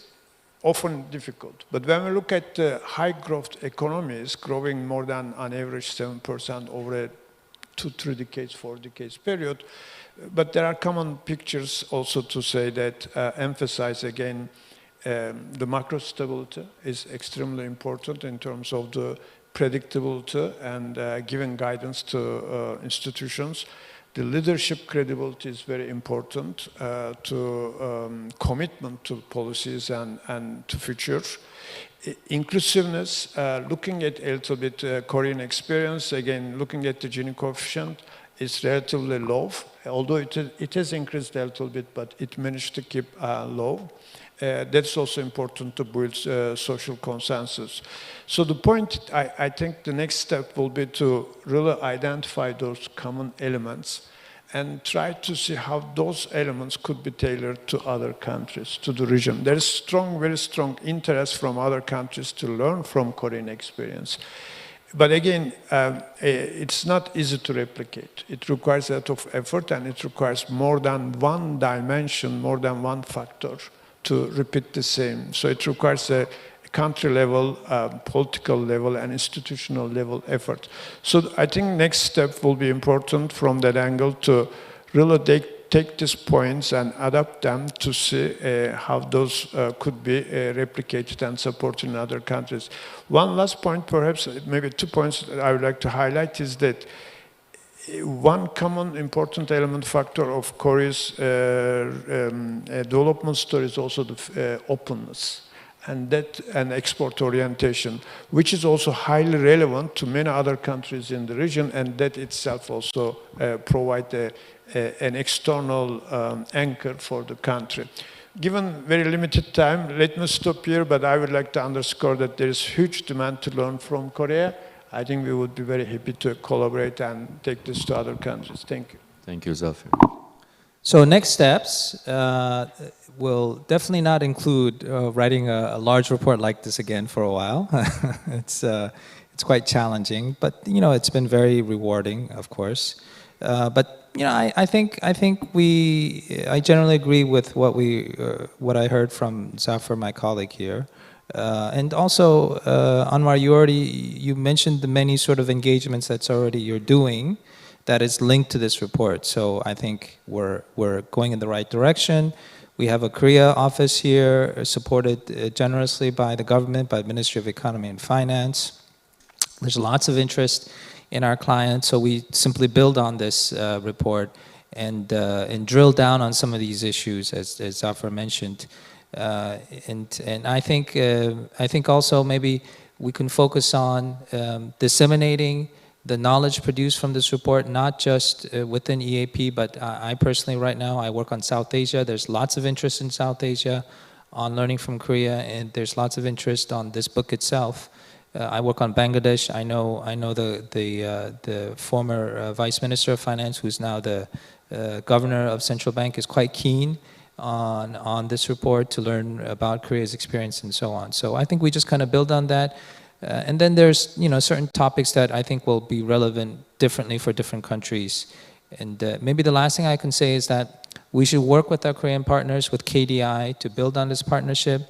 often difficult. But when we look at high growth economies growing more than on average 7% over a 2-3 decades, 4 decades period, but there are common pictures also to say that emphasize again the macro stability is extremely important in terms of the predictability and giving guidance to institutions. The leadership credibility is very important to commitment to policies and to future. Inclusiveness, looking at a little bit Korean experience, again, looking at the Gini coefficient, is relatively low, although it has increased a little bit, but it managed to keep low. That's also important to build social consensus. So the point, I think the next step will be to really identify those common elements and try to see how those elements could be tailored to other countries, to the region. There is very strong interest from other countries to learn from Korean experience. But again, it's not easy to replicate. It requires a lot of effort, and it requires more than one dimension, more than one factor to repeat the same. So it requires a country level, political level, and institutional level effort. So I think next step will be important from that angle to really take these points and adapt them to see how those could be replicated and supported in other countries. One last point, perhaps, maybe 2 points that I would like to highlight is that one common important element factor of Korea's development story is also the openness and export orientation, which is also highly relevant to many other countries in the region, and that itself also provides an external anchor for the country. Given very limited time, let me stop here, but I would like to underscore that there is huge demand to learn from Korea. I think we would be very happy to collaborate and take this to other countries. Thank you. Thank you, Zafir. So next steps will definitely not include writing a large report like this again for a while. It's quite challenging, but it's been very rewarding, of course. But I think I generally agree with what I heard from Zafar, my colleague here. And also, Anwar, you mentioned the many sort of engagements you're doing that is linked to this report. So I think we're going in the right direction. We have a Korea office here, supported generously by the government, by the Ministry of Economy and Finance. There's lots of interest in our clients, so we simply build on this report and drill down on some of these issues, as Zafar mentioned. And I think also maybe we can focus on disseminating the knowledge produced from this report, not just within EAP, but I personally right now, I work on South Asia. There's lots of interest in South Asia on learning from Korea, and there's lots of interest on this book itself. I work on Bangladesh. I know the former Vice Minister of Finance, who's now the Governor of Central Bank, is quite keen on this report to learn about Korea's experience and so on. So I think we just kind of build on that. And then there's certain topics that I think will be relevant differently for different countries. And maybe the last thing I can say is that we should work with our Korean partners, with KDI, to build on this partnership,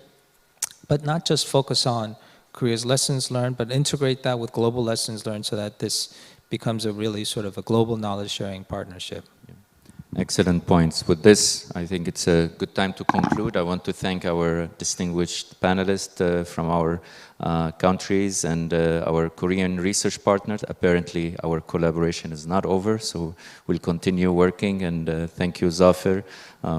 but not just focus on Korea's lessons learned, but integrate that with global lessons learned so that this becomes a really sort of a global knowledge sharing partnership. Excellent points. With this, I think it's a good time to conclude. I want to thank our distinguished panelists from our countries and our Korean research partners. Apparently, our collaboration is not over, so we'll continue working. And thank you, Zafir,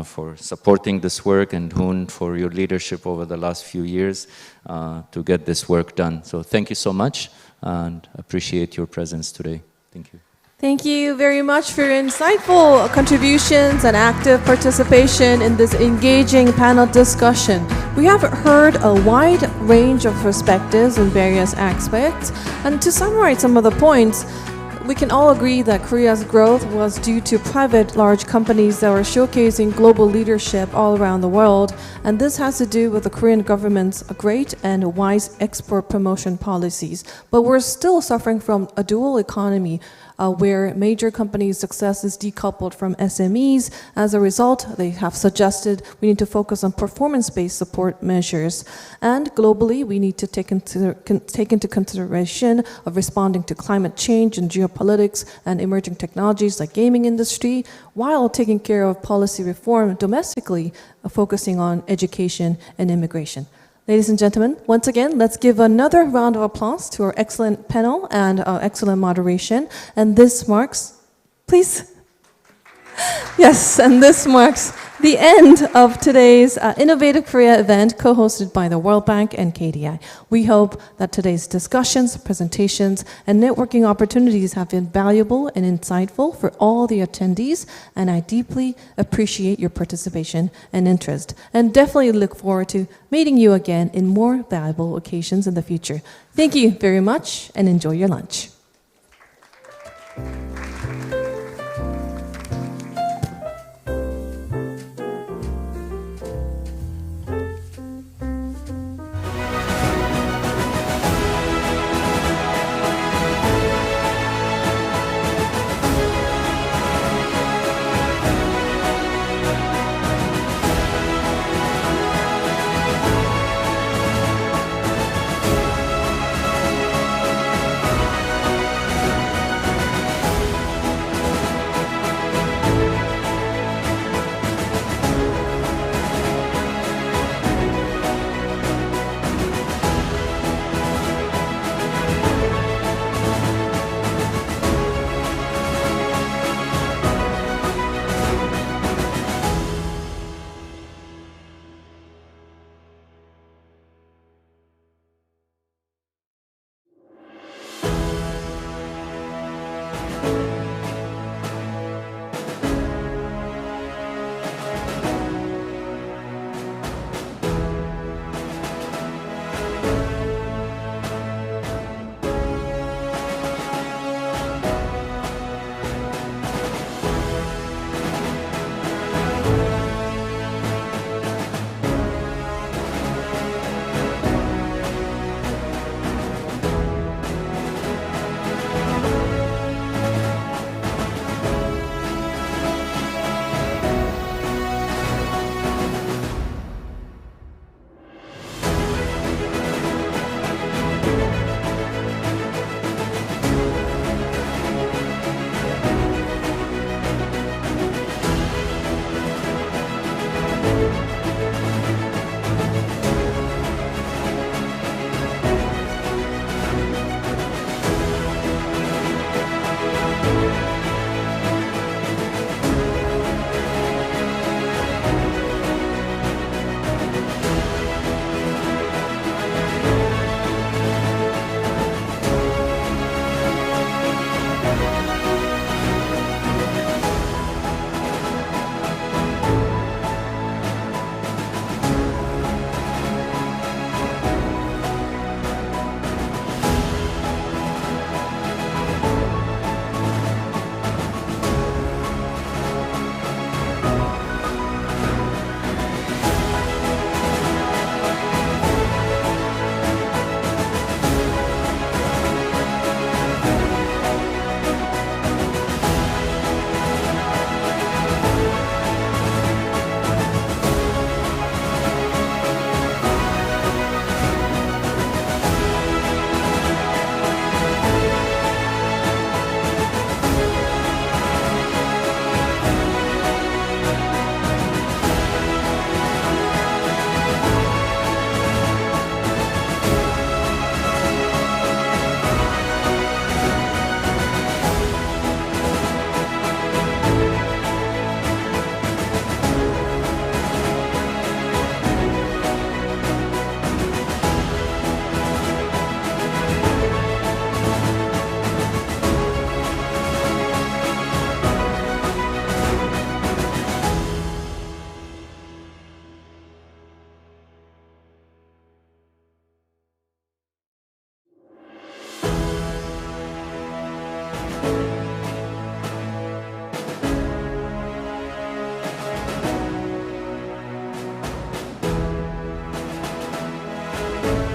for supporting this work, and Hoon for your leadership over the last few years to get this work done. So thank you so much, and appreciate your presence today. Thank you. Thank you very much for your insightful contributions and active participation in this engaging panel discussion. We have heard a wide range of perspectives in various aspects, and to summarize some of the points, we can all agree that Korea's growth was due to private large companies that were showcasing global leadership all around the world, and this has to do with the Korean government's great and wise export promotion policies. But we're still suffering from a dual economy where major companies' success is decoupled from SMEs. As a result, they have suggested we need to focus on performance-based support measures. And globally, we need to take into consideration of responding to climate change and geopolitics and emerging technologies like gaming industry, while taking care of policy reform domestically, focusing on education and immigration. Ladies and gentlemen, once again, let's give another round of applause to our excellent panel and our excellent moderation. And this marks, please. Yes, and this marks the end of today's Innovative Korea event co-hosted by the World Bank and KDI. We hope that today's discussions, presentations, and networking opportunities have been valuable and insightful for all the attendees, and I deeply appreciate your participation and interest, and definitely look forward to meeting you again in more valuable occasions in the future. Thank you very much, and enjoy your lunch. Thank you.